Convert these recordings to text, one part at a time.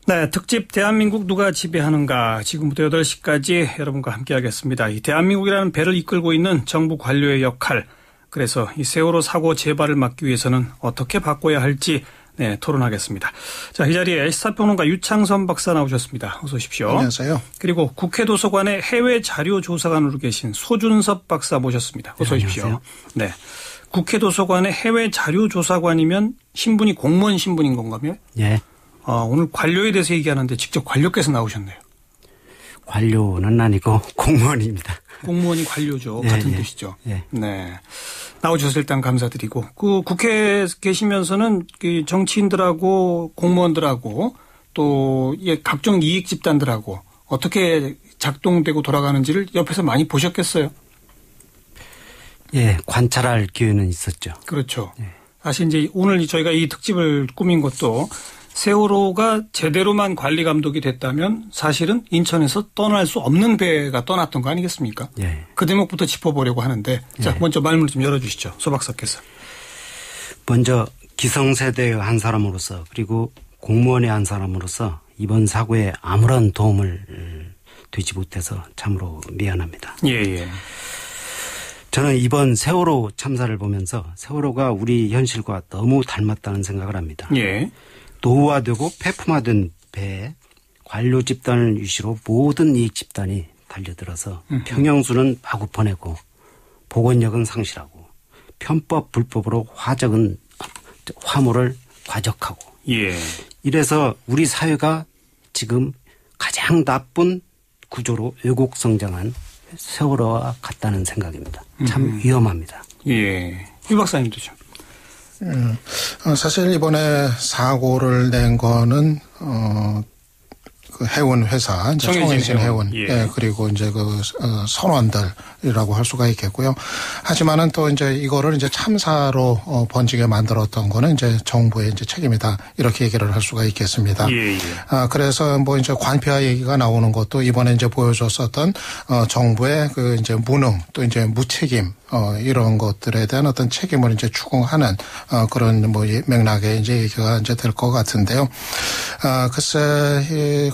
네, 특집 대한민국 누가 지배하는가 지금부터 8시까지 여러분과 함께하겠습니다. 이 대한민국이라는 배를 이끌고 있는 정부 관료의 역할, 그래서 이 세월호 사고 재발을 막기 위해서는 어떻게 바꿔야 할지 토론하겠습니다. 자, 이 자리에 시사평론가 유창선 박사 나오셨습니다. 어서 오십시오. 안녕하세요. 그리고 국회도서관의 해외자료조사관으로 계신 소준섭 박사 모셨습니다. 어서 오십시오. 안녕하세요. 네, 국회도서관의 해외자료조사관이면 신분이 공무원 신분인 건가요? 예. 오늘 관료에 대해서 얘기하는데 직접 관료께서 나오셨네요. 관료는 아니고 공무원입니다. 공무원이 관료죠. 예, 같은 예, 뜻이죠. 예. 네. 나오셔서 일단 감사드리고, 그 국회에 계시면서는 그 정치인들하고 공무원들하고 또 각종 이익 집단들하고 어떻게 작동되고 돌아가는지를 옆에서 많이 보셨겠어요? 예, 관찰할 기회는 있었죠. 그렇죠. 예. 사실 이제 오늘 저희가 이 특집을 꾸민 것도 세월호가 제대로만 관리 감독이 됐다면 사실은 인천에서 떠날 수 없는 배가 떠났던 거 아니겠습니까? 예. 그 대목부터 짚어보려고 하는데, 자, 예. 먼저 말문을 좀 열어주시죠. 소 박사께서. 먼저 기성세대의 한 사람으로서 그리고 공무원의 한 사람으로서 이번 사고에 아무런 도움을 되지 못해서 참으로 미안합니다. 예, 예. 저는 이번 세월호 참사를 보면서 세월호가 우리 현실과 너무 닮았다는 생각을 합니다. 예. 노후화되고 폐품화된 배에 관료 집단을 위시로 모든 이익 집단이 달려들어서 평형수는 마구 보내고 복원력은 상실하고 편법 불법으로 화물을 과적하고 예. 이래서 우리 사회가 지금 가장 나쁜 구조로 왜곡 성장한 세월호와 같다는 생각입니다. 참 위험합니다. 예. 유 박사님도 좀. 사실 이번에 사고를 낸 거는 그 해운 회사, 이제 청해진 해운, 예. 예, 그리고 이제 그 선원들이라고 할 수가 있겠고요. 하지만은 또 이제 이거를 이제 참사로 번지게 만들었던 거는 이제 정부의 이제 책임이다, 이렇게 얘기를 할 수가 있겠습니다. 예, 예. 그래서 뭐 이제 관폐화 얘기가 나오는 것도 이번에 이제 보여줬었던 정부의 그 이제 무능, 또 이제 무책임, 이런 것들에 대한 어떤 책임을 이제 추궁하는 그런 뭐 맥락의 이제 얘기가 이제 될 것 같은데요. 글쎄 이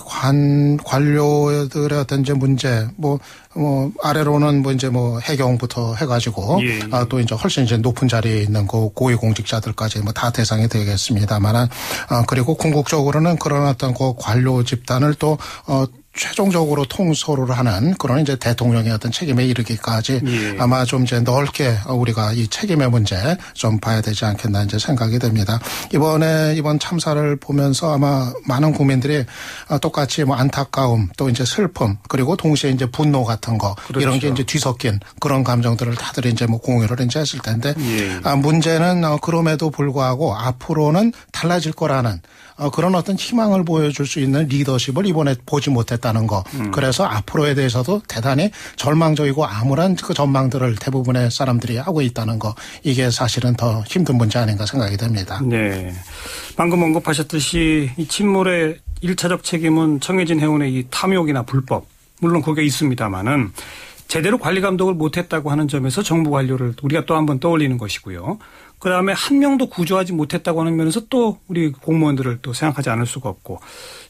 관료들의 어떤 이제 문제 뭐 아래로는 뭐 이제 뭐 해경부터 해가지고 예. 또 이제 훨씬 이제 높은 자리에 있는 그 고위 공직자들까지 뭐 다 대상이 되겠습니다만은 그리고 궁극적으로는 그런 어떤 그 관료 집단을 또 최종적으로 통솔을 하는 그런 이제 대통령의 어떤 책임에 이르기까지 예. 아마 좀 이제 넓게 우리가 이 책임의 문제 좀 봐야 되지 않겠나 이제 생각이 됩니다. 이번 참사를 보면서 아마 많은 국민들이 똑같이 뭐 안타까움 또 이제 슬픔 그리고 동시에 이제 분노 같은 거 그렇죠. 이런 게 이제 뒤섞인 그런 감정들을 다들 이제 뭐 공유를 이제 했을 텐데 예. 문제는 그럼에도 불구하고 앞으로는 달라질 거라는 그런 어떤 희망을 보여줄 수 있는 리더십을 이번에 보지 못했다는 거. 그래서 앞으로에 대해서도 대단히 절망적이고 암울한 그 전망들을 대부분의 사람들이 하고 있다는 거. 이게 사실은 더 힘든 문제 아닌가 생각이 됩니다. 네. 방금 언급하셨듯이 이 침몰의 1차적 책임은 청해진 해운의 이 탐욕이나 불법. 물론 그게 있습니다만은 제대로 관리 감독을 못했다고 하는 점에서 정부 관료를 우리가 또 한번 떠올리는 것이고요. 그다음에 한 명도 구조하지 못했다고 하는 면에서 또 우리 공무원들을 또 생각하지 않을 수가 없고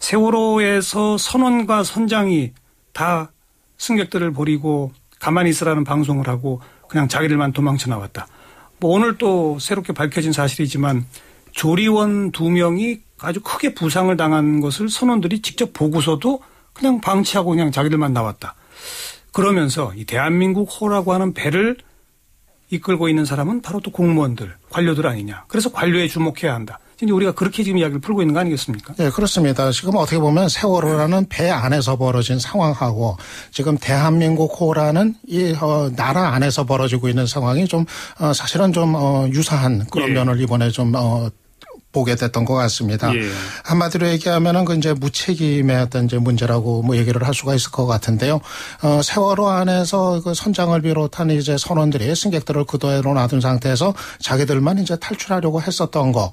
세월호에서 선원과 선장이 다 승객들을 버리고 가만히 있으라는 방송을 하고 그냥 자기들만 도망쳐 나왔다. 뭐 오늘 또 새롭게 밝혀진 사실이지만 조리원 2명이 아주 크게 부상을 당한 것을 선원들이 직접 보고서도 그냥 방치하고 그냥 자기들만 나왔다. 그러면서 이 대한민국 호라고 하는 배를 이끌고 있는 사람은 바로 또 공무원들, 관료들 아니냐. 그래서 관료에 주목해야 한다. 이제 우리가 그렇게 지금 이야기를 풀고 있는 거 아니겠습니까? 네, 그렇습니다. 지금 어떻게 보면 세월호라는 배 안에서 벌어진 상황하고 지금 대한민국호라는 이 나라 안에서 벌어지고 있는 상황이 좀 사실은 좀 유사한 그런 면을 이번에 좀 보게 됐던 것 같습니다. 예. 한마디로 얘기하면은 그 이제 무책임의 어떤 이제 문제라고 뭐 얘기를 할 수가 있을 것 같은데요. 세월호 안에서 그 선장을 비롯한 이제 선원들이 승객들을 그대로 놔둔 상태에서 자기들만 이제 탈출하려고 했었던 거,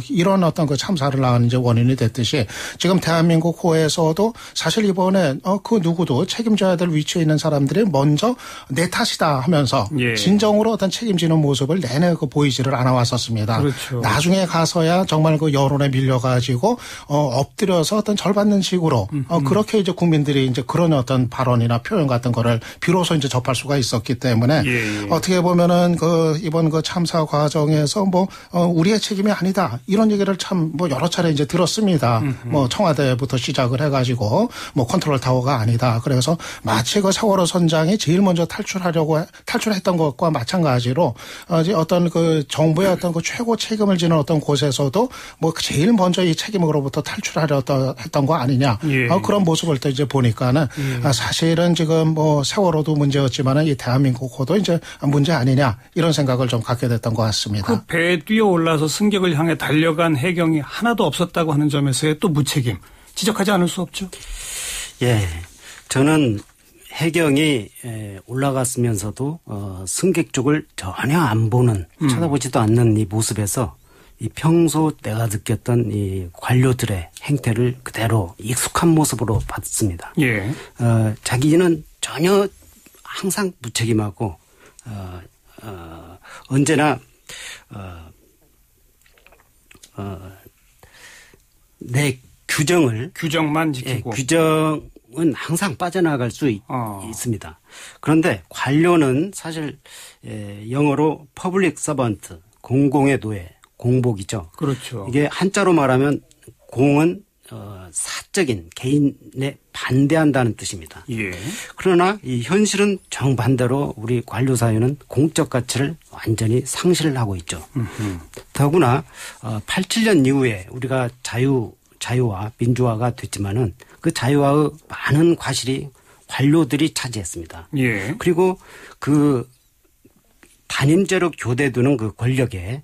이런 어떤 그 참사를 낳은 이제 원인이 됐듯이 지금 대한민국 호에서도 사실 이번에 그 누구도 책임져야 될 위치에 있는 사람들이 먼저 내 탓이다 하면서 예. 진정으로 어떤 책임지는 모습을 내내 그 보이지를 않아 왔었습니다. 그렇죠. 나중에 가서야 아니라 정말 그 여론에 밀려가지고 엎드려서 어떤 절받는 식으로 그렇게 이제 국민들이 이제 그런 어떤 발언이나 표현 같은 거를 비로소 이제 접할 수가 있었기 때문에 어떻게 보면은 그 이번 그 참사 과정에서 뭐 우리의 책임이 아니다 이런 얘기를 참 뭐 여러 차례 이제 들었습니다. 뭐 청와대부터 시작을 해가지고 뭐 컨트롤 타워가 아니다. 그래서 마치 그 세월호 선장이 제일 먼저 탈출했던 것과 마찬가지로 어떤 그 정부의 어떤 그 최고 책임을 지는 어떤 곳에서도 뭐 제일 먼저 이 책임으로부터 탈출하려 했던 거 아니냐. 그런 모습을 또 이제 보니까는 사실은 지금 뭐 세월호도 문제였지만은 이 대한민국호도 이제 문제 아니냐 이런 생각을 좀 갖게 됐던 것 같습니다. 그 배에 뛰어 올라서 승객을 향해 달려간 해경이 하나도 없었다고 하는 점에서의 또 무책임 지적하지 않을 수 없죠. 예, 저는 해경이 올라갔으면서도 승객 쪽을 전혀 안 보는 쳐다보지도 않는 이 모습에서 이 평소 내가 느꼈던 이 관료들의 행태를 그대로 익숙한 모습으로 봤습니다. 예. 자기는 전혀 항상 무책임하고 언제나 내 규정만 지키고 규정은 항상 빠져나갈 수 있습니다. 그런데 관료는 사실 영어로 퍼블릭 서번트 공공의 노예 공복이죠. 그렇죠. 이게 한자로 말하면 공은 사적인 개인에 반대한다는 뜻입니다. 예. 그러나 이 현실은 정반대로 우리 관료 사회는 공적 가치를 완전히 상실을 하고 있죠. 더구나 87년 이후에 우리가 자유와 민주화가 됐지만은 그 자유화의 많은 과실이 관료들이 차지했습니다. 예. 그리고 그 단임제로 교대두는 그 권력에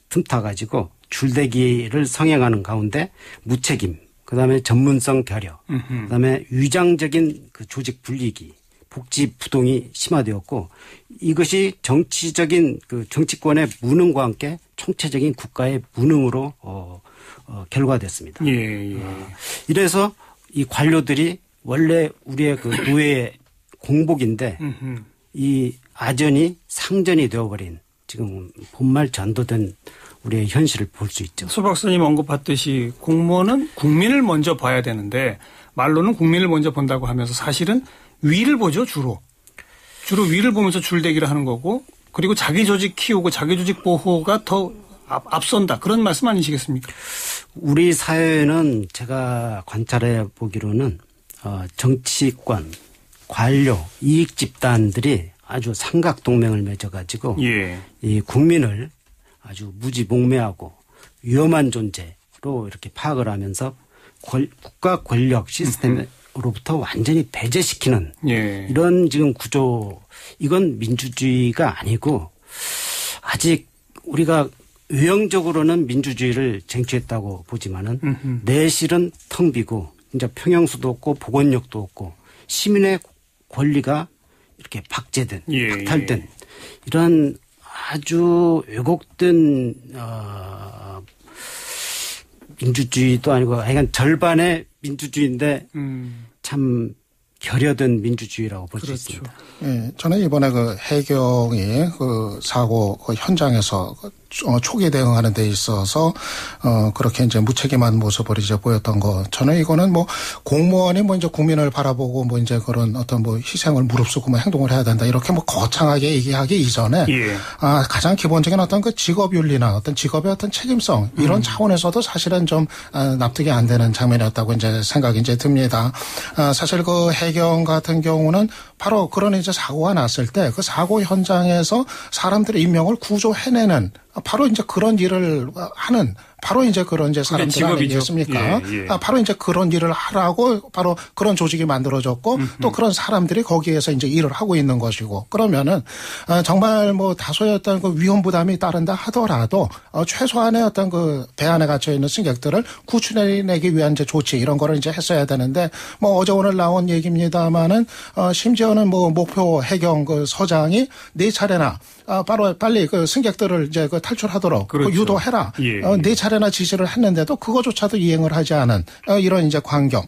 틈타 가지고 줄대기를 성행하는 가운데 무책임, 그다음에 전문성 결여, 그다음에 위장적인 그 조직 불리기, 복지 부동이 심화되었고 이것이 정치적인 그 정치권의 무능과 함께 총체적인 국가의 무능으로 결과됐습니다. 예. 이래서 이 관료들이 원래 우리의 그 노예의 공복인데 이 아전이 상전이 되어버린 지금 본말 전도된 우리의 현실을 볼 수 있죠. 소 박사님 언급했듯이 공무원은 국민을 먼저 봐야 되는데 말로는 국민을 먼저 본다고 하면서 사실은 위를 보죠. 주로 위를 보면서 줄대기를 하는 거고 그리고 자기 조직 키우고 자기 조직 보호가 더 앞선다. 그런 말씀 아니시겠습니까? 우리 사회는 제가 관찰해 보기로는 정치권, 관료, 이익 집단들이 아주 삼각동맹을 맺어가지고 이 국민을 아주 무지몽매하고 위험한 존재로 이렇게 파악을 하면서 국가 권력 시스템으로부터 완전히 배제시키는 이런 지금 구조, 이건 민주주의가 아니고 아직 우리가 외형적으로는 민주주의를 쟁취했다고 보지만은 내실은 텅 비고 이제 평형수도 없고 보건력도 없고 시민의 권리가 이렇게 박제된, 박탈된 이런 아주 왜곡된 민주주의도 아니고 하여간 절반의 민주주의인데 참 결여된 민주주의라고 볼 수 있습니다. 예, 저는 이번에 그 해경이 그 사고 그 현장에서 초기 대응하는 데 있어서 그렇게 이제 무책임한 모습을 이제 보였던 거. 저는 이거는 뭐 공무원이 뭐 이제 국민을 바라보고 뭐 이제 그런 어떤 뭐 희생을 무릅쓰고 뭐 행동을 해야 된다 이렇게 뭐 거창하게 얘기하기 이전에 가장 기본적인 어떤 그 직업 윤리나 어떤 직업의 어떤 책임성 이런 차원에서도 사실은 좀 납득이 안 되는 장면이었다고 이제 생각이 이제 듭니다. 사실 그 해경 같은 경우는 바로 그런 이제 사고가 났을 때 그 사고 현장에서 사람들의 인명을 구조해내는 바로 이제 그런 일을 하는 바로 이제 그런 이제 사람들 아니겠습니까? 바로 이제 그런 일을 하라고 바로 그런 조직이 만들어졌고 또 그런 사람들이 거기에서 이제 일을 하고 있는 것이고 그러면은 정말 뭐 다소의 어떤 그 위험 부담이 따른다 하더라도 최소한의 어떤 그 배 안에 갇혀 있는 승객들을 구출해내기 위한 이제 조치 이런 거를 이제 했어야 되는데 뭐 어제 오늘 나온 얘기입니다만은 심지어는 뭐 목표 해경 그 서장이 4차례나 빨리 그 승객들을 이제 그 탈출하도록 유도해라. 4차례 차례나 지시를 했는데도 그거조차도 이행을 하지 않은 이런 이제 광경.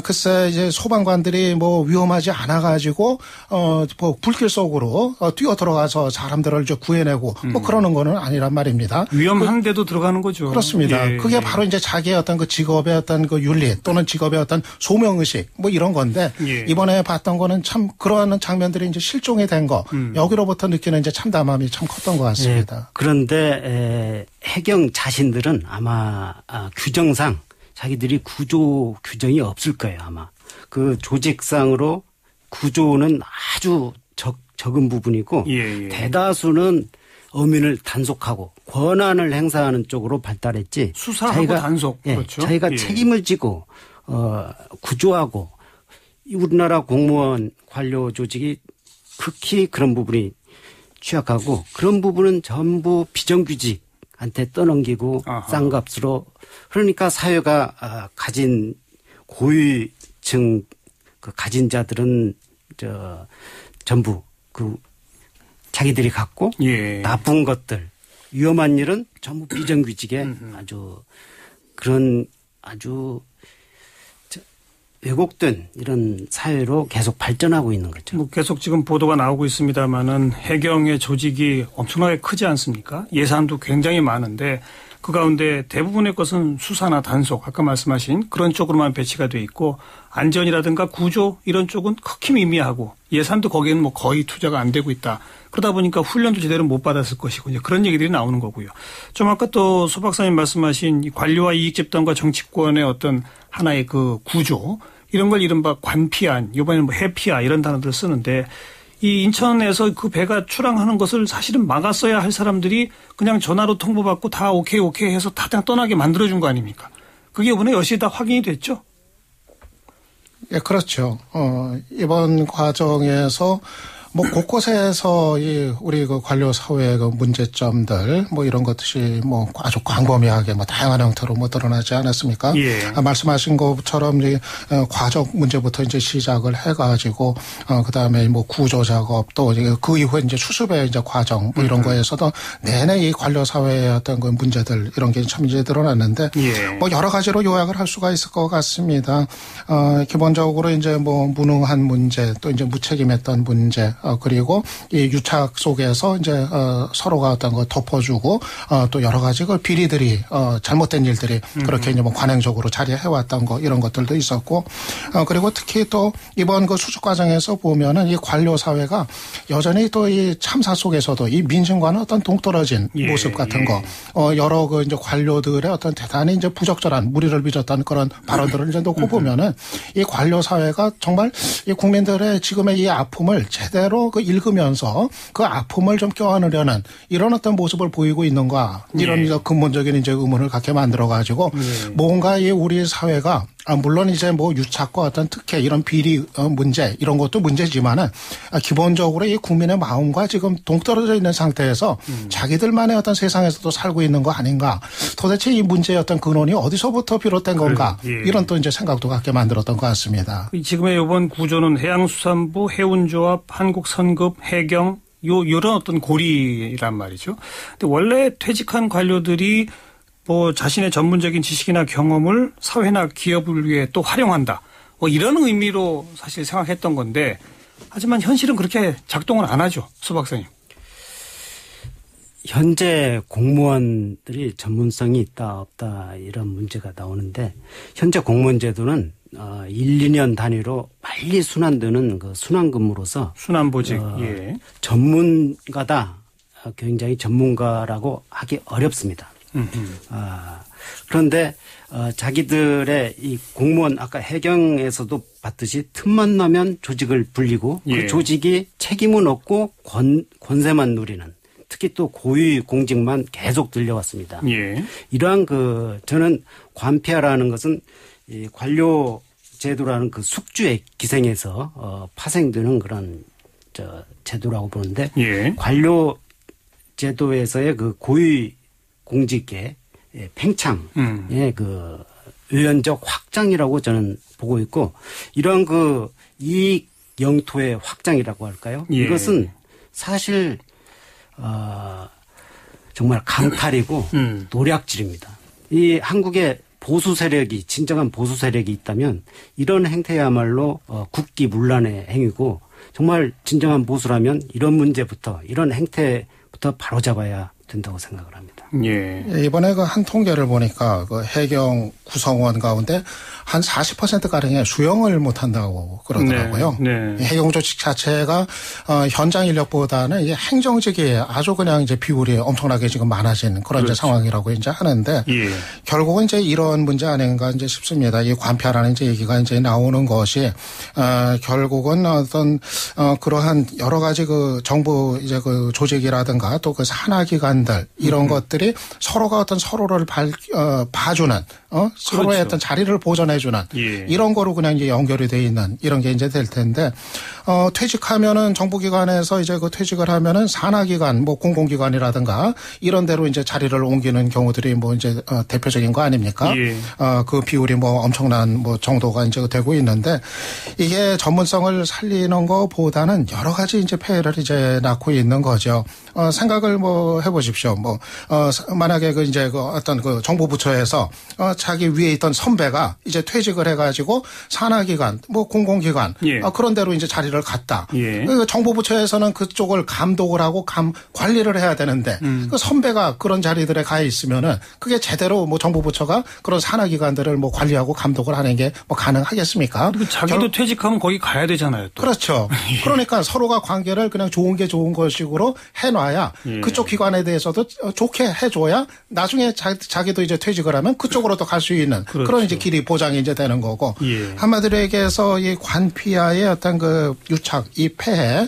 글쎄 이제 소방관들이 뭐 위험하지 않아 가지고 뭐 불길 속으로 뛰어 들어가서 사람들을 이제 구해내고 뭐 그러는 거는 아니란 말입니다. 위험한데도 들어가는 거죠. 그렇습니다. 예. 그게 바로 이제 자기의 어떤 그 직업의 어떤 그 윤리 또는 직업의 어떤 소명의식 뭐 이런 건데 예. 이번에 봤던 거는 참 그러한 장면들이 이제 실종이 된 거 여기로부터 느끼는 이제 참담함이 참 컸던 것 같습니다. 그런데 해경 자신들은 아마 규정상 자기들이 구조 규정이 없을 거예요. 아마 그 조직상으로 구조는 아주 적은 부분이고 예. 대다수는 어민을 단속하고 권한을 행사하는 쪽으로 발달했지. 수사하고 단속. 그렇죠. 자기가 책임을 지고 구조하고 우리나라 공무원 관료 조직이 극히 그런 부분이 취약하고 그런 부분은 전부 비정규직한테 떠넘기고 아하. 싼 값으로 그러니까 사회가 가진 고위층 그 가진 자들은 전부 그 자기들이 갖고 예. 나쁜 것들 위험한 일은 전부 비정규직에 아주 그런 아주 왜곡된 이런 사회로 계속 발전하고 있는 거죠. 뭐 계속 지금 보도가 나오고 있습니다만은 해경의 조직이 엄청나게 크지 않습니까? 예산도 굉장히 많은데 그 가운데 대부분의 것은 수사나 단속, 아까 말씀하신 그런 쪽으로만 배치가 돼 있고 안전이라든가 구조 이런 쪽은 극히 미미하고 예산도 거기에는 뭐 거의 투자가 안 되고 있다. 그러다 보니까 훈련도 제대로 못 받았을 것이고 이제 그런 얘기들이 나오는 거고요. 좀 아까 또 소 박사님 말씀하신 이 관료와 이익 집단과 정치권의 어떤 하나의 그 구조 이런 걸 이른바 관피안, 이번에는 뭐 해피아 이런 단어들을 쓰는데 이 인천에서 그 배가 출항하는 것을 사실은 막았어야 할 사람들이 그냥 전화로 통보받고 다 오케이 해서 다 그냥 떠나게 만들어준 거 아닙니까? 그게 이번에 여실히 다 확인이 됐죠? 예, 그렇죠. 이번 과정에서 뭐 곳곳에서 우리 그 관료 사회의 그 문제점들 뭐 이런 것들이 뭐 아주 광범위하게 뭐 다양한 형태로 뭐 드러나지 않았습니까? 예. 말씀하신 것처럼 이제 과적 문제부터 이제 시작을 해가지고 그다음에 뭐 구조 작업 또 그 이후에 이제 수습의 이제 과정 뭐 이런 거에서도 내내 이 관료 사회의 어떤 그 문제들 이런 게 참 이제 드러났는데 예. 뭐 여러 가지로 요약을 할 수가 있을 것 같습니다. 기본적으로 이제 뭐 무능한 문제 또 이제 무책임했던 문제 그리고 이 유착 속에서 이제 서로가 어떤 거 덮어주고 또 여러 가지 그 비리들이 잘못된 일들이 그렇게 이제 뭐 관행적으로 자리해왔던 거 이런 것들도 있었고 그리고 특히 또 이번 그 수습 과정에서 보면은 이 관료 사회가 여전히 또 이 참사 속에서도 이 민심과는 어떤 동떨어진 예. 모습 같은 거 여러 그 이제 관료들의 어떤 대단히 이제 부적절한 무리를 빚었던 그런 발언들을 이제 놓고 보면은 이 관료 사회가 정말 이 국민들의 지금의 이 아픔을 제대로 그 읽으면서 그 아픔을 좀 껴안으려는 이런 어떤 모습을 보이고 있는가 이런 예. 근본적인 이제 의문을 갖게 만들어 가지고 뭔가 이 우리 사회가 물론 이제 뭐 유착과 어떤 특혜 이런 비리 문제 이런 것도 문제지만은 기본적으로 이 국민의 마음과 지금 동떨어져 있는 상태에서 자기들만의 어떤 세상에서도 살고 있는 거 아닌가 도대체 이 문제의 어떤 근원이 어디서부터 비롯된 건가 예. 이런 또 이제 생각도 갖게 만들었던 것 같습니다. 지금의 이번 구조는 해양수산부, 해운조합, 한국선급, 해경 이런 어떤 고리란 말이죠. 근데 원래 퇴직한 관료들이 뭐 자신의 전문적인 지식이나 경험을 사회나 기업을 위해 또 활용한다. 뭐 이런 의미로 사실 생각했던 건데 하지만 현실은 그렇게 작동을 안 하죠. 수 박사님. 현재 공무원들이 전문성이 있다 없다 이런 문제가 나오는데 현재 공무원 제도는 1, 2년 단위로 빨리 순환되는 그 순환근무로서 순환보직. 예. 전문가다. 굉장히 전문가라고 하기 어렵습니다. 그런데 자기들의 이 공무원 아까 해경에서도 봤듯이 틈만 나면 조직을 불리고 예. 그 조직이 책임은 없고 권세만 누리는 특히 또 고위 공직만 계속 들려왔습니다. 예. 이러한 저는 관폐하라는 것은 이 관료 제도라는 그 숙주의 기생에서 파생되는 그런 제도라고 보는데 예. 관료 제도에서의 그 고위 공직의 팽창의 그 의연적 확장이라고 저는 보고 있고 이런 그 이익 영토의 확장이라고 할까요? 예. 이것은 사실 정말 강탈이고 노략질입니다. 이 한국의 보수 세력이 진정한 보수 세력이 있다면 이런 행태야말로 국기문란의 행위고 정말 진정한 보수라면 이런 문제부터 이런 행태부터 바로잡아야 된다고 생각을 합니다. 예. 이번에 그 한 통계를 보니까 그 해경 구성원 가운데 한 40%가량이 수영을 못한다고 그러더라고요. 네. 해경 조직 자체가 현장 인력보다는 이게 행정직이 아주 그냥 이제 비율이 엄청나게 지금 많아진 그런 이제 상황이라고 이제 하는데 예. 결국은 이제 이런 문제 아닌가 이제 싶습니다. 이 관폐라는 이제 얘기가 이제 나오는 것이 결국은 어떤 그러한 여러 가지 그 정부 이제 그 조직이라든가 또 그 산하기관들 이런 것들이 서로가 어떤 서로를 봐주는 서로의 그렇죠. 어떤 자리를 보존해주는 이런 거로 그냥 이제 연결이 돼 있는 이런 게 이제 될 텐데 퇴직하면은 정부기관에서 이제 그 퇴직을 하면은 산하기관 뭐 공공기관이라든가 이런 데로 이제 자리를 옮기는 경우들이 뭐 이제 대표적인 거 아닙니까? 그 비율이 뭐 엄청난 뭐 정도가 이제 되고 있는데 이게 전문성을 살리는 것보다는 여러 가지 이제 폐해를 이제 낳고 있는 거죠. 생각을 뭐 해보십시오. 뭐 만약에 그 이제 그 어떤 그 정부 부처에서 자기 위에 있던 선배가 이제 퇴직을 해가지고 산하기관, 뭐 공공기관 그런 데로 이제 자리를 갔다. 그 정부 부처에서는 그쪽을 감독을 하고 관리를 해야 되는데 그 선배가 그런 자리들에 가 있으면은 그게 제대로 뭐 정부 부처가 그런 산하기관들을 뭐 관리하고 감독을 하는 게 뭐 가능하겠습니까? 자기도 퇴직하면 거기 가야 되잖아요. 또. 그렇죠. 그러니까 서로가 관계를 그냥 좋은 게 좋은 것식으로 해놔야 그쪽 기관에 대해서도 좋게 해줘야 나중에 자기도 이제 퇴직을 하면 그쪽으로 또 갈 수 있는 그런 이제 길이 보장이 이제 되는 거고 한마디로 얘기해서 이 관피아의 어떤 그 유착, 이 폐해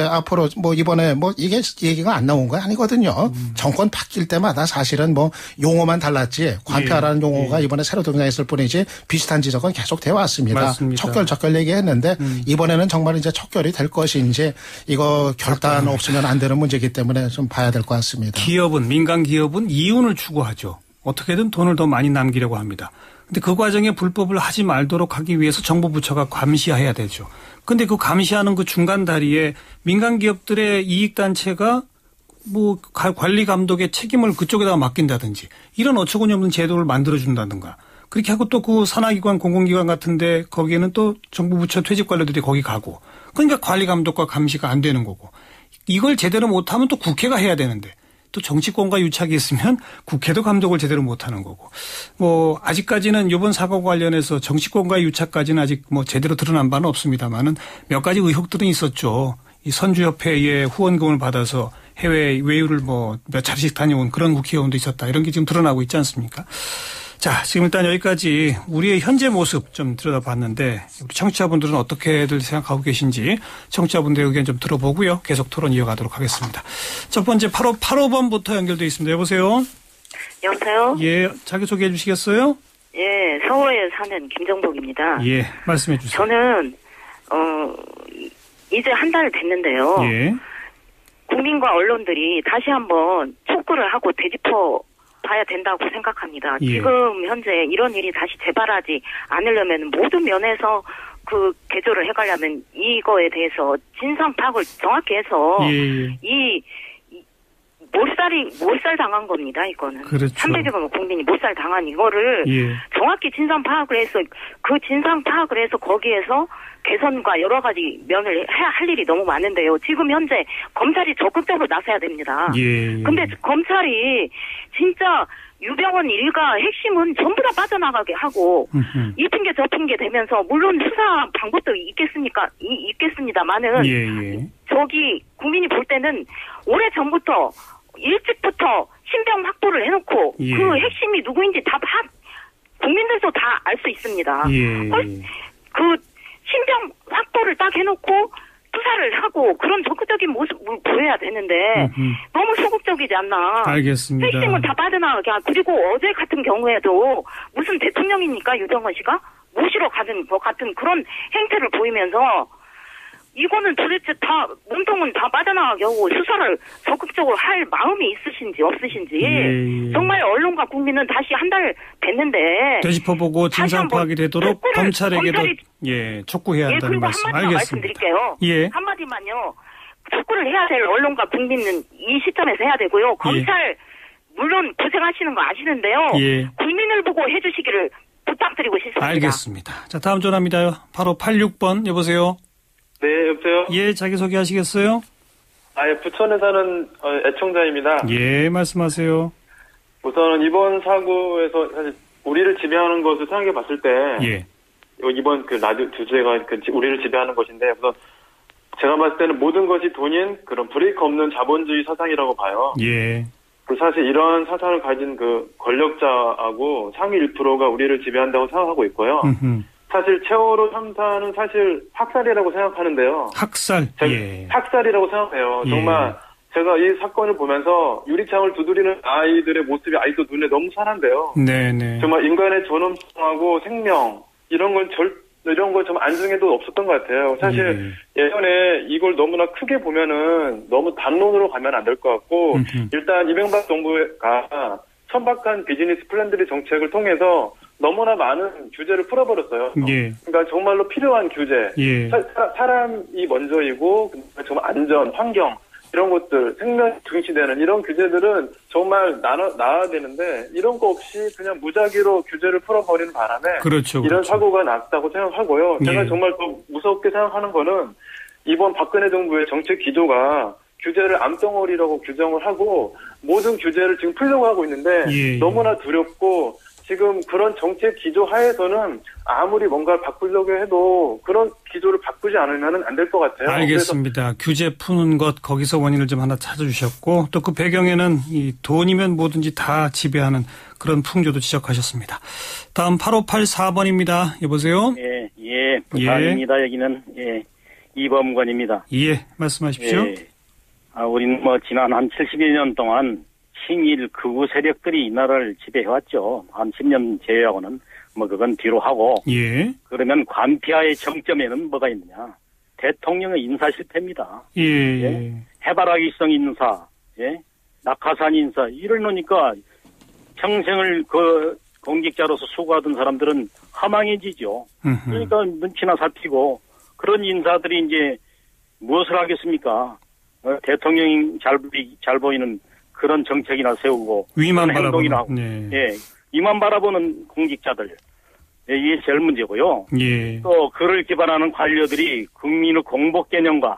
앞으로 뭐 이번에 뭐 이게 얘기가 안 나온 거 아니거든요. 정권 바뀔 때마다 사실은 뭐 용어만 달랐지 관피아라는 용어가 이번에 새로 등장했을 뿐이지 비슷한 지적은 계속 되어 왔습니다. 맞습니다. 척결 얘기했는데 이번에는 정말 이제 척결이 될 것인지 이거 결단 없으면 안 되는 문제이기 때문에 좀 봐야 될 것 같습니다. 민간 기업은 이윤을 추구하죠. 어떻게든 돈을 더 많이 남기려고 합니다. 근데 그 과정에 불법을 하지 말도록 하기 위해서 정부 부처가 감시해야 되죠. 근데 그 감시하는 그 중간 다리에 민간 기업들의 이익 단체가 뭐 관리 감독의 책임을 그쪽에다가 맡긴다든지 이런 어처구니없는 제도를 만들어 준다든가 그렇게 하고 또 그 산하기관 공공기관 같은데 거기에는 또 정부 부처 퇴직 관료들이 거기 가고 그러니까 관리 감독과 감시가 안 되는 거고 이걸 제대로 못하면 또 국회가 해야 되는데 또 정치권과 유착이 있으면 국회도 감독을 제대로 못하는 거고 뭐 아직까지는 이번 사과 관련해서 정치권과의 유착까지는 아직 뭐 제대로 드러난 바는 없습니다만은 몇 가지 의혹들은 있었죠. 이 선주협회의 후원금을 받아서 해외 외유를 뭐 몇 차례씩 다녀온 그런 국회의원도 있었다 이런 게 지금 드러나고 있지 않습니까? 자, 지금 일단 여기까지 우리의 현재 모습 좀 들여다봤는데 우리 청취자분들은 어떻게들 생각하고 계신지 청취자분들의 의견 좀 들어보고요. 계속 토론 이어가도록 하겠습니다. 첫 번째 85번부터 연결되어 있습니다. 여보세요? 여보세요? 예, 자기소개해 주시겠어요? 예, 서울에 사는 김정복입니다. 예, 말씀해 주세요. 저는 이제 한 달 됐는데요. 예. 국민과 언론들이 다시 한번 촉구를 하고 되짚어 봐야 된다고 생각합니다. 예. 지금 현재 이런 일이 다시 재발하지 않으려면 모든 면에서 그 개조를 해가려면 이거에 대해서 진상 파악을 정확히 해서 이 몰살 당한 겁니다. 이거는 그렇죠. 300여 명 국민이 몰살 당한 이거를 정확히 진상 파악을 해서 그 진상 파악을 해서 거기에서 개선과 여러 가지 면을 할 일이 너무 많은데요. 지금 현재 검찰이 적극적으로 나서야 됩니다. 근데 검찰이 진짜 유병헌 일가 핵심은 전부 다 빠져나가게 하고 이 핑계 저 핑계 대면서 물론 수사 방법도 있겠습니다만은 저기 국민이 볼 때는 오래전부터 일찍부터 신병 확보를 해놓고 그 핵심이 누구인지 다 국민들도 다 알 수 있습니다. 그 신병 확보를 딱 해놓고 수사를 하고 그런 적극적인 모습을 보여야 되는데 너무 소극적이지 않나. 알겠습니다. 핵심은 다 빠져나가게. 그리고 어제 같은 경우에도 무슨 대통령입니까? 유병헌 씨가? 모시러 가는 것 같은 그런 행태를 보이면서 이거는 도대체 다 몸통은 다 빠져나가게 하고 수사를 적극적으로 할 마음이 있으신지 없으신지 정말 언론과 국민은 다시 한 달 됐는데 되짚어보고 진상 파악이 되도록 검찰에게도 촉구해야 한다는 말씀. 한마디만 말씀드릴게요. 한마디만요. 촉구를 해야 될 언론과 국민은 이 시점에서 해야 되고요. 검찰 물론 고생하시는 거 아시는데요. 예. 국민을 보고 해주시기를 부탁드리고 싶습니다. 알겠습니다. 자, 다음 전화입니다. 바로 86번 여보세요. 네, 여보세요? 예, 자기소개 하시겠어요? 예, 부천에 사는 애청자입니다. 예, 말씀하세요. 우선 이번 사고에서 사실 우리를 지배하는 것을 생각해 봤을 때, 예. 이번 그 라디오 주제가 우리를 지배하는 것인데, 우선 제가 봤을 때는 모든 것이 돈인 그런 브레이크 없는 자본주의 사상이라고 봐요. 예. 그리고 사실 이런 사상을 가진 그 권력자하고 상위 1%가 우리를 지배한다고 생각하고 있고요. 사실 세월호 참사는 사실 학살이라고 생각하는데요. 학살? 예. 학살이라고 생각해요. 정말 제가 이 사건을 보면서 유리창을 두드리는 아이들의 모습이 아직도 눈에 너무 선한데요. 네네. 정말 인간의 존엄성하고 생명 이런 건 좀 안중에도 없었던 것 같아요. 사실 예전에 이걸 너무나 크게 보면은 너무 단론으로 가면 안 될 것 같고 일단 이명박 정부가 천박한 비즈니스 플랜들의 정책을 통해서 너무나 많은 규제를 풀어버렸어요. 예. 그러니까 정말로 필요한 규제. 예. 사람이 먼저이고 정말 안전, 환경 이런 것들, 생명이 중시되는 이런 규제들은 정말 나아야 되는데 이런 거 없이 그냥 무작위로 규제를 풀어버리는 바람에 그렇죠, 이런 그렇죠. 사고가 났다고 생각하고요. 제가 예. 정말 더 무섭게 생각하는 거는 이번 박근혜 정부의 정책 기조가 규제를 암덩어리라고 규정을 하고 모든 규제를 지금 풀려고 하고 있는데 예. 너무나 두렵고 지금 그런 정책 기조 하에서는 아무리 뭔가를 바꾸려고 해도 그런 기조를 바꾸지 않으면 안 될 것 같아요. 알겠습니다. 규제 푸는 것 거기서 원인을 좀 하나 찾아주셨고 또 그 배경에는 이 돈이면 뭐든지 다 지배하는 그런 풍조도 지적하셨습니다. 다음 8584번입니다. 여보세요? 예, 부산입니다. 여기는 이범권입니다. 예, 말씀하십시오. 우리는 지난 한 70여 년 동안 친일 극우 세력들이 이 나라를 지배해왔죠. 한 10년 제외하고는 그건 뒤로 하고. 예. 그러면 관피아의 정점에는 뭐가 있느냐? 대통령의 인사 실패입니다. 예. 해바라기성 인사, 낙하산 인사 이러니까 평생을 그 공직자로서 수고하던 사람들은 허망해지죠. 그러니까 눈치나 살피고 그런 인사들이 이제 무엇을 하겠습니까? 대통령이 잘 보이는 그런 정책이나 세우고 위만 행동이나 하고 네. 위만 바라보는 공직자들 이게 제일 문제고요. 예. 또 그를 기반하는 관료들이 국민의 공복 개념과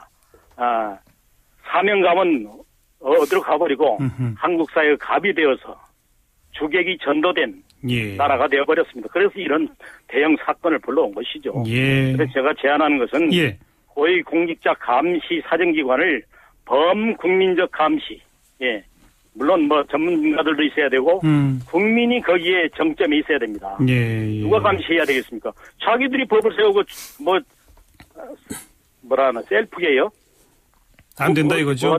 사명감은 어디로 가버리고 한국 사회의 갑이 되어서 주객이 전도된 나라가 되어버렸습니다. 그래서 이런 대형 사건을 불러온 것이죠. 그래서 제가 제안하는 것은 고위공직자 감시 사정기관을 범국민적 감시 물론 전문가들도 있어야 되고 국민이 거기에 정점에 있어야 됩니다. 누가 감시해야 되겠습니까? 자기들이 법을 세우고 셀프게요? 안 된다 이거죠.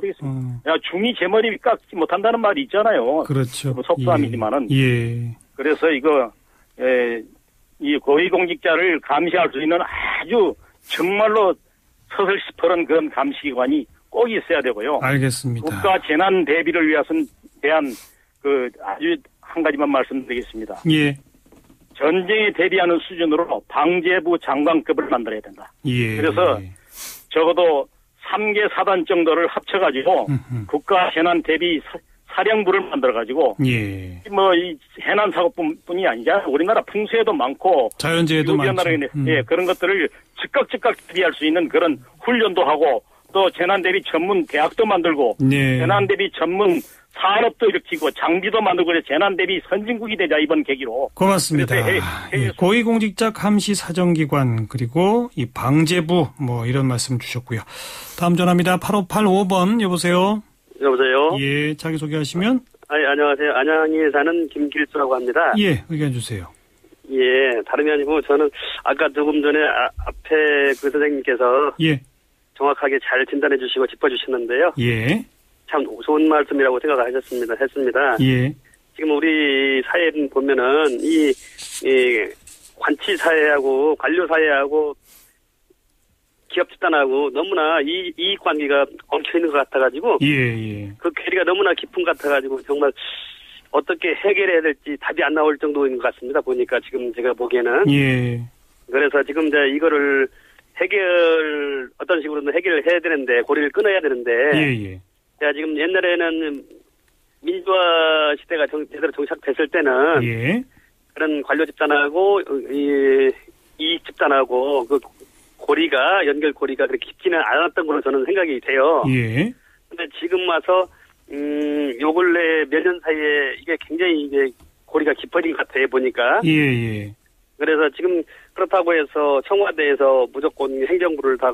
야, 중이 제 머리 깎지 못한다는 말이 있잖아요. 그렇죠. 속담이지만은. 그래서 이 고위공직자를 감시할 수 있는 아주 정말로 서슬시퍼런 그런 감시기관이 꼭 있어야 되고요. 알겠습니다. 국가 재난 대비를 대한 아주 한 가지만 말씀드리겠습니다. 전쟁에 대비하는 수준으로 방재부 장관급을 만들어야 된다. 그래서 적어도 3개 사단 정도를 합쳐가지고 국가 재난 대비 사령부를 만들어가지고 이 해난 사고뿐이 아니라 우리나라 풍수에도 많고 자연재해도 많죠. 그런 것들을 즉각 대비할 수 있는 그런 훈련도 하고 또 재난대비 전문 대학도 만들고 재난대비 전문 산업도 일으키고 장비도 만들고 그래서 재난대비 선진국이 되자 이번 계기로. 고맙습니다. 고위공직자 감시 사정기관 그리고 이 방재부 이런 말씀 주셨고요. 다음 전화입니다. 8585번 여보세요. 여보세요. 예, 자기소개하시면. 안녕하세요. 안양에 사는 김길수라고 합니다. 예, 의견 주세요. 예, 다름이 아니고 저는 아까 조금 전에 앞에 그 선생님께서 정확하게 잘 진단해 주시고 짚어주셨는데요. 참 좋은 말씀이라고 했습니다. 지금 우리 사회 보면은 이 관치 사회하고 관료 사회하고 기업 집단하고 너무나 이익 관계가 엉켜 있는 것 같아가지고 그 괴리가 너무나 깊은 것 같아가지고 정말 어떻게 해결해야 될지 답이 안 나올 정도인 것 같습니다. 보니까 지금 제가 보기에는 그래서 지금 이제 이거를 어떤 식으로든 해결을 해야 되는데 고리를 끊어야 되는데 제가 지금 옛날에는 민주화 시대가 제대로 정착됐을 때는 예. 그런 관료 집단하고 이익 집단하고 그 연결 고리가 그렇게 깊지는 않았던 걸로 저는 생각이 돼요. 예. 근데 지금 와서 요 근래 몇 년 사이에 이게 굉장히 이제 고리가 깊어진 것 같아요, 보니까. 예. 그래서 지금 그렇다고 해서 청와대에서 무조건 행정부를 다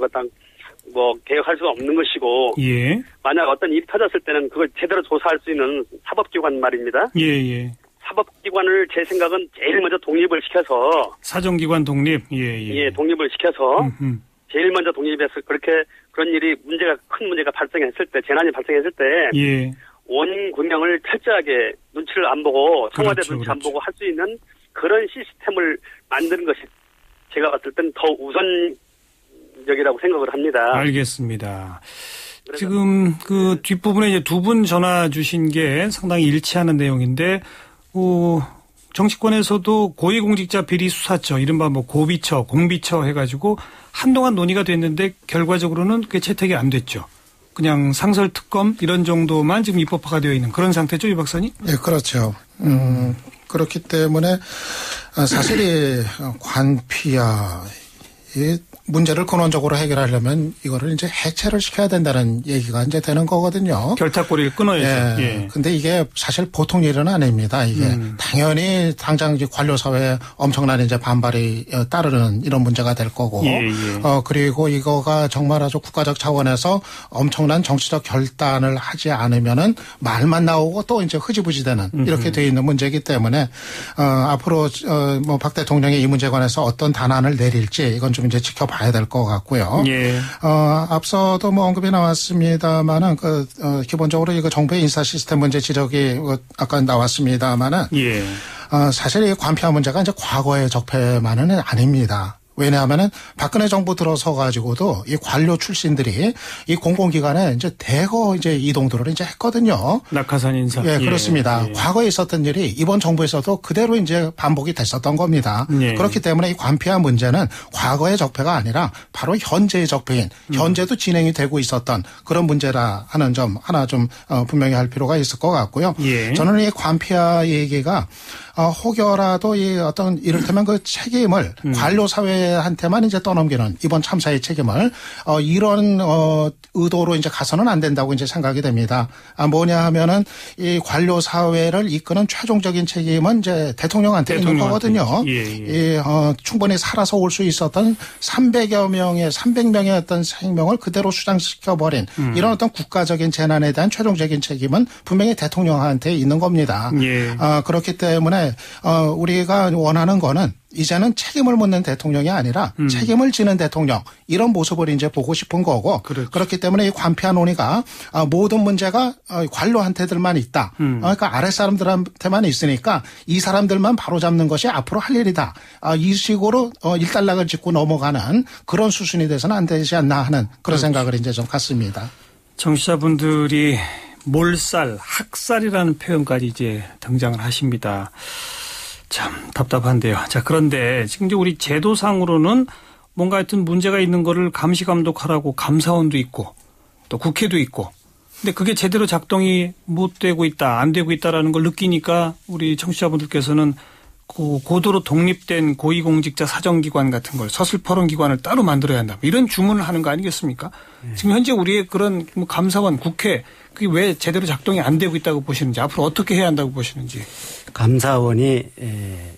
개혁할 수가 없는 것이고. 예. 만약 어떤 일이 터졌을 때는 그걸 제대로 조사할 수 있는 사법기관 말입니다. 예. 사법기관을 제 생각은 제일 먼저 독립을 시켜서. 사정기관 독립? 예. 독립을 시켜서. 제일 먼저 독립해서 그런 일이 큰 문제가 발생했을 때, 재난이 발생했을 때. 예. 원인 규명을 철저하게 눈치를 안 보고 청와대 눈치 안 보고 할 수 있는 그런 시스템을 만드는 것이 제가 봤을 땐 더 우선적이라고 생각을 합니다. 알겠습니다. 지금 그 뒷부분에 이제 두 분 전화 주신 게 상당히 일치하는 내용인데 정치권에서도 고위공직자 비리 수사처 이른바 고비처, 공비처 해가지고 한동안 논의가 됐는데 결과적으로는 그게 채택이 안 됐죠. 그냥 상설 특검 이런 정도만 지금 입법화가 되어 있는 그런 상태죠, 이 박사님? 네, 그렇죠. 그렇기 때문에 사실 이 관피야 이 문제를 근원적으로 해결하려면 이거를 이제 해체를 시켜야 된다는 얘기가 이제 되는 거거든요. 결탁고리를 끊어야죠. 예. 근데 이게 사실 보통 일은 아닙니다. 이게 당연히 당장 이제 관료 사회에 엄청난 이제 반발이 따르는 이런 문제가 될 거고. 그리고 이거가 정말 아주 국가적 차원에서 엄청난 정치적 결단을 하지 않으면은 말만 나오고 또 이제 흐지부지 되는 이렇게 돼 있는 문제이기 때문에 앞으로 박 대통령이 이 문제에 관해서 어떤 단안을 내릴지 이건 좀 이제 지켜봐야 될 것 같고요. 예. 앞서도 언급이 나왔습니다만은 기본적으로 이거 정부의 인사 시스템 문제 지적이 아까 나왔습니다만은 사실 이 관피화 문제가 이제 과거의 적폐만은 아닙니다. 왜냐하면은 박근혜 정부 들어서 가지고도 이 관료 출신들이 이 공공기관에 이제 대거 이제 이동들을 이제 했거든요. 낙하산 인사. 예, 그렇습니다. 과거에 있었던 일이 이번 정부에서도 그대로 이제 반복이 됐었던 겁니다. 그렇기 때문에 이 관피화 문제는 과거의 적폐가 아니라 바로 현재의 적폐인, 현재도 진행이 되고 있었던 그런 문제라 하는 점 하나 좀 분명히 할 필요가 있을 것 같고요. 저는 이 관피화 얘기가 혹여라도 이 어떤 이를테면 그 책임을 관료 사회한테만 이제 떠넘기는 이번 참사의 책임을 이런 의도로 이제 가서는 안 된다고 이제 생각이 됩니다. 뭐냐 하면은 이 관료 사회를 이끄는 최종적인 책임은 이제 대통령한테 있는 거거든요. 충분히 살아서 올 수 있었던 300명의 어떤 생명을 그대로 수장시켜 버린 이런 어떤 국가적인 재난에 대한 최종적인 책임은 분명히 대통령한테 있는 겁니다. 그렇기 때문에 우리가 원하는 거는 이제는 책임을 묻는 대통령이 아니라 책임을 지는 대통령 이런 모습을 이제 보고 싶은 거고 그렇기 때문에 이 관피화 논의가 모든 문제가 관료한테들만 있다. 그러니까 아랫사람들한테만 있으니까 이 사람들만 바로잡는 것이 앞으로 할 일이다. 이 식으로 일단락을 짚고 넘어가는 그런 수순이 돼서는 안 되지 않나 하는 그런 생각을 이제 좀 갖습니다. 청취자분들이 몰살, 학살이라는 표현까지 이제 등장을 하십니다. 참 답답한데요. 자, 그런데 지금 이제 우리 제도상으로는 뭔가 하여튼 문제가 있는 거를 감시 감독하라고 감사원도 있고 또 국회도 있고 근데 그게 제대로 작동이 못 되고 있다, 안 되고 있다라는 걸 느끼니까 우리 청취자분들께서는 고도로 독립된 고위공직자 사정기관 같은 걸 서슬퍼런 기관을 따로 만들어야 한다. 이런 주문을 하는 거 아니겠습니까? 지금 현재 우리의 그런 감사원, 국회 그게 왜 제대로 작동이 안 되고 있다고 보시는지 앞으로 어떻게 해야 한다고 보시는지. 감사원이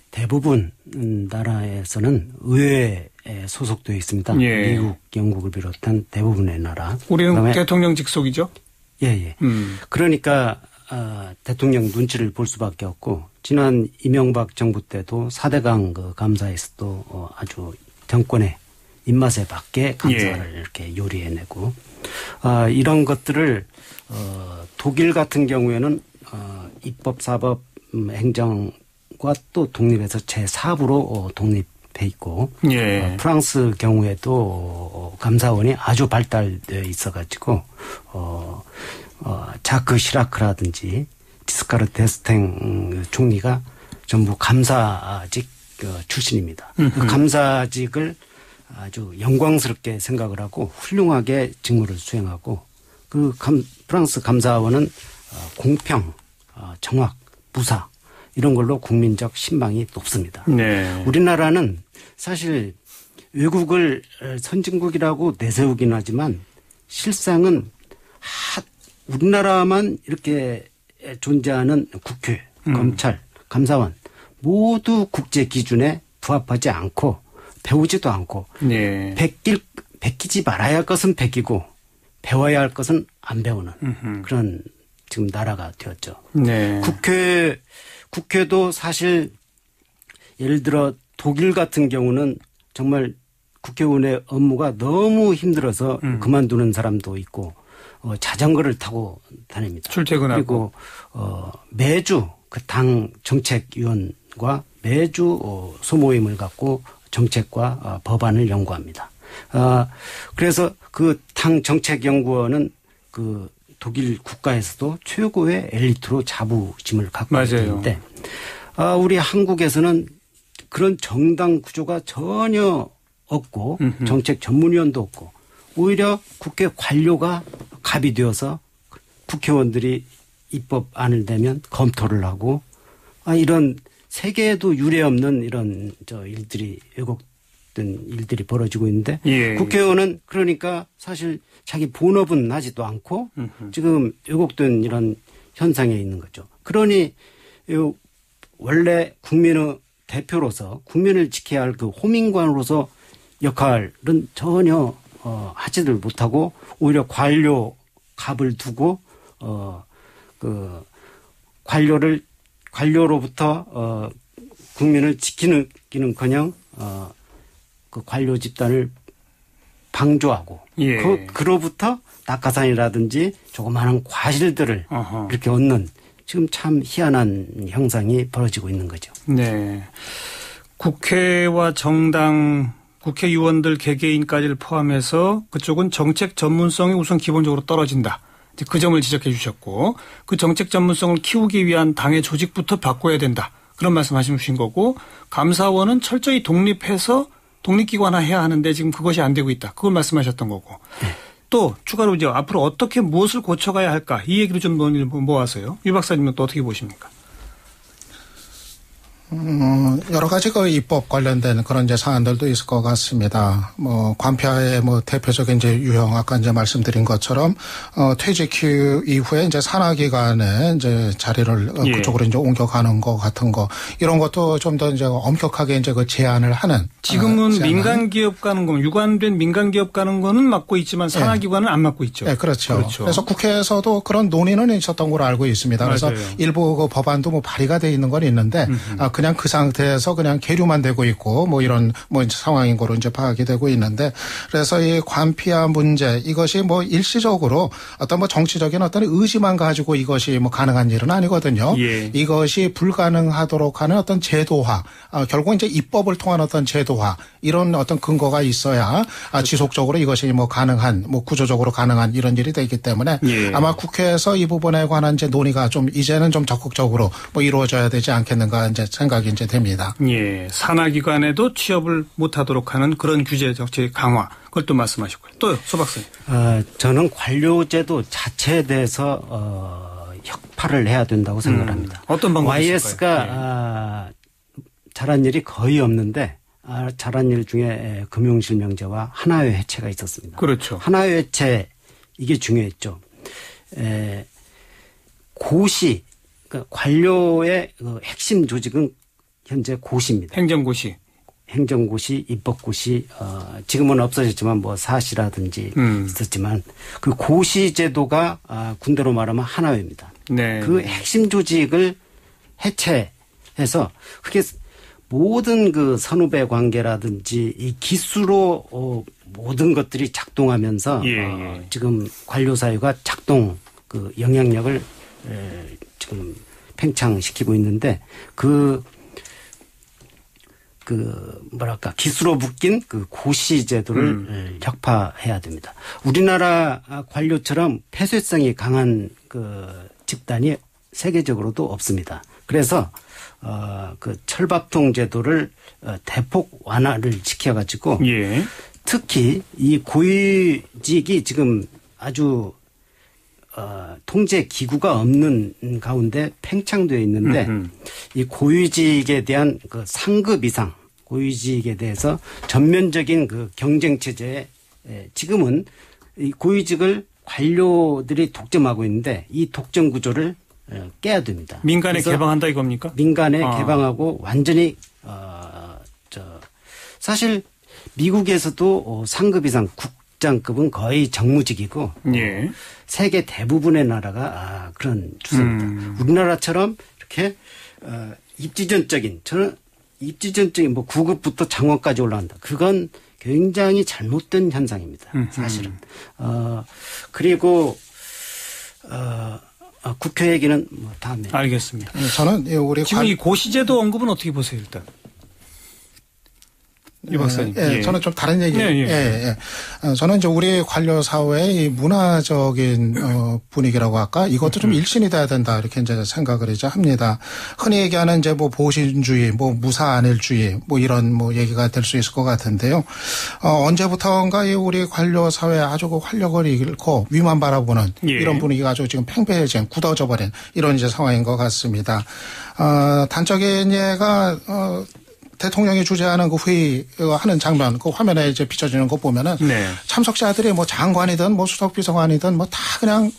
대부분 나라에서는 의회에 소속되어 있습니다. 미국, 영국을 비롯한 대부분의 나라. 우리는 대통령 직속이죠? 예. 그러니까 대통령 눈치를 볼 수밖에 없고 지난 이명박 정부 때도 4대강 그 감사에서도 아주 정권의 입맛에 맞게 감사를 이렇게 요리해내고 이런 것들을 독일 같은 경우에는 입법, 사법, 행정과 또 독립해서 제4부로 독립해 있고 프랑스 경우에도 감사원이 아주 발달되어 있어가지고 자크 시라크라든지 지스카르 데스탱 총리가 전부 감사직 출신입니다. 그 감사직을 아주 영광스럽게 생각을 하고 훌륭하게 직무를 수행하고 그 프랑스 감사원은 공평 정확, 무사 이런 걸로 국민적 신망이 높습니다. 네. 우리나라는 사실 외국을 선진국이라고 내세우긴 하지만 실상은 우리나라만 이렇게 존재하는 국회, 검찰, 감사원 모두 국제 기준에 부합하지 않고 배우지도 않고 네. 베끼지 말아야 할 것은 베끼고 배워야 할 것은 안 배우는 그런 지금 나라가 되었죠. 네. 국회도 사실 예를 들어 독일 같은 경우는 정말 국회의원의 업무가 너무 힘들어서 그만두는 사람도 있고 자전거를 타고 다닙니다. 출퇴근하고. 그리고 매주 그 당 정책위원과 매주 소모임을 갖고 정책과 법안을 연구합니다. 그래서 그 당 정책연구원은 그 독일 국가에서도 최고의 엘리트로 자부심을 갖고 있는데 우리 한국에서는 그런 정당 구조가 전혀 없고 정책 전문위원도 없고 오히려 국회 관료가 갑이 되어서 국회의원들이 입법안을 내면 검토를 하고 이런 세계에도 유례없는 이런 일들이 왜곡된 일들이 벌어지고 있는데 예. 국회의원은 그러니까 사실 자기 본업은 하지도 않고 지금 왜곡된 이런 현상에 있는 거죠. 그러니 원래 국민의 대표로서 국민을 지켜야 할 그 호민관으로서 역할은 전혀 하지를 못하고 오히려 관료 갑을 두고 그 관료로부터 국민을 지키는커녕 그 관료 집단을 방조하고 예. 그로부터 낙하산이라든지 조그마한 과실들을 이렇게 얻는 지금 참 희한한 형상이 벌어지고 있는 거죠. 네. 국회와 정당 국회의원들 개개인까지를 포함해서 그쪽은 정책 전문성이 우선 기본적으로 떨어진다. 그 점을 지적해 주셨고 그 정책 전문성을 키우기 위한 당의 조직부터 바꿔야 된다. 그런 말씀하신 거고 감사원은 철저히 독립해서 독립기관화해야 하는데 지금 그것이 안 되고 있다. 그걸 말씀하셨던 거고. 네. 또 추가로 이제 앞으로 어떻게 무엇을 고쳐가야 할까 이 얘기를 좀 모아서요. 유 박사님은 또 어떻게 보십니까? 여러 가지 그 입법 관련된 그런 이제 사안들도 있을 것 같습니다. 관표의 대표적인 이제 유형 아까 이제 말씀드린 것처럼 퇴직 이후에 이제 산하기관에 이제 자리를 예. 그쪽으로 이제 옮겨가는 거 같은 거 이런 것도 좀 더 이제 엄격하게 이제 그 제한을 하는. 지금은 민간 기업 가는 거 유관된 민간 기업 가는 거는 맡고 있지만 산하기관은 안 맡고 있죠. 네, 그렇죠. 그래서 국회에서도 그런 논의는 있었던 걸로 알고 있습니다. 그래서 맞아요. 일부 그 법안도 발의가 돼 있는 건 있는데 그냥 그 상태에서 그냥 계류만 되고 있고 이런 상황인 거로 이제 파악이 되고 있는데 그래서 이 관피아 문제 이것이 일시적으로 어떤 정치적인 어떤 의지만 가지고 이것이 가능한 일은 아니거든요. 예. 이것이 불가능하도록 하는 어떤 제도화 결국 이제 입법을 통한 어떤 제도화 이런 어떤 근거가 있어야 그렇죠. 지속적으로 이것이 가능한 구조적으로 가능한 이런 일이 되기 때문에 예. 아마 국회에서 이 부분에 관한 이제 논의가 좀 이제는 좀 적극적으로 이루어져야 되지 않겠는가 이제 생각이 이제 됩니다. 예, 산하기관에도 취업을 못하도록 하는 그런 규제 정책 강화 그걸 또 말씀하셨고요. 또요, 소 박사님. 저는 관료제도 자체에 대해서 혁파를 해야 된다고 생각합니다. 어떤 방법이 있을까요? YS가 잘한 일이 거의 없는데 잘한 일 중에 금융실명제와 하나회 해체가 있었습니다. 그렇죠. 하나회 해체 이게 중요했죠. 고시 그러니까 관료의 핵심 조직은 현재 고시입니다. 행정고시, 입법고시, 지금은 없어졌지만 사시라든지 있었지만 그 고시 제도가 군대로 말하면 하나회입니다. 네. 그 핵심 조직을 해체해서 그게 모든 그 선후배 관계라든지 이 기수로 모든 것들이 작동하면서 지금 관료 사회가 작동 그 영향력을 지금 팽창시키고 있는데 기수로 묶인 그 고시 제도를 혁파해야 됩니다. 우리나라 관료처럼 폐쇄성이 강한 그 집단이 세계적으로도 없습니다. 그래서 그 철밥통 제도를 대폭 완화를 시켜가지고 특히 이 고위직이 지금 아주 통제 기구가 없는 가운데 팽창되어 있는데 이 고위직에 대한 그 상급 이상 고위직에 대해서 전면적인 그 경쟁 체제에 지금은 이 고위직을 관료들이 독점하고 있는데 이 독점 구조를 깨야 됩니다. 민간에 개방한다 이겁니까? 민간에 개방하고 완전히 사실 미국에서도 상급 이상 국장급은 거의 정무직이고 예. 세계 대부분의 나라가 그런 추세입니다. 우리나라처럼 이렇게 입지전적인 뭐 9급부터 장관까지 올라간다. 그건 굉장히 잘못된 현상입니다. 사실은. 그리고 국회 얘기는 뭐 다음에. 알겠습니다. 저는 우리 지금 이 고시제도 언급은 어떻게 보세요, 일단? 이 박사님. 예, 저는 좀 다른 얘기. 저는 이제 우리 관료 사회의 문화적인 분위기라고 할까 이것도 좀 일신이 돼야 된다 이렇게 이제 생각을 이제 합니다. 흔히 얘기하는 이제 뭐 보신주의, 뭐 무사안일주의, 뭐 이런 뭐 얘기가 될 수 있을 것 같은데요. 언제부턴가 이 우리 관료 사회 아주 그 활력을 잃고 위만 바라보는 이런 분위기가 아주 지금 팽배해진, 굳어져 버린 이런 이제 상황인 것 같습니다. 단적인 예가 대통령이 주재하는 그 회의 하는 장면, 그 화면에 이제 비춰지는 거 보면은 참석자들이 뭐 장관이든 뭐 수석비서관이든 뭐 다 그냥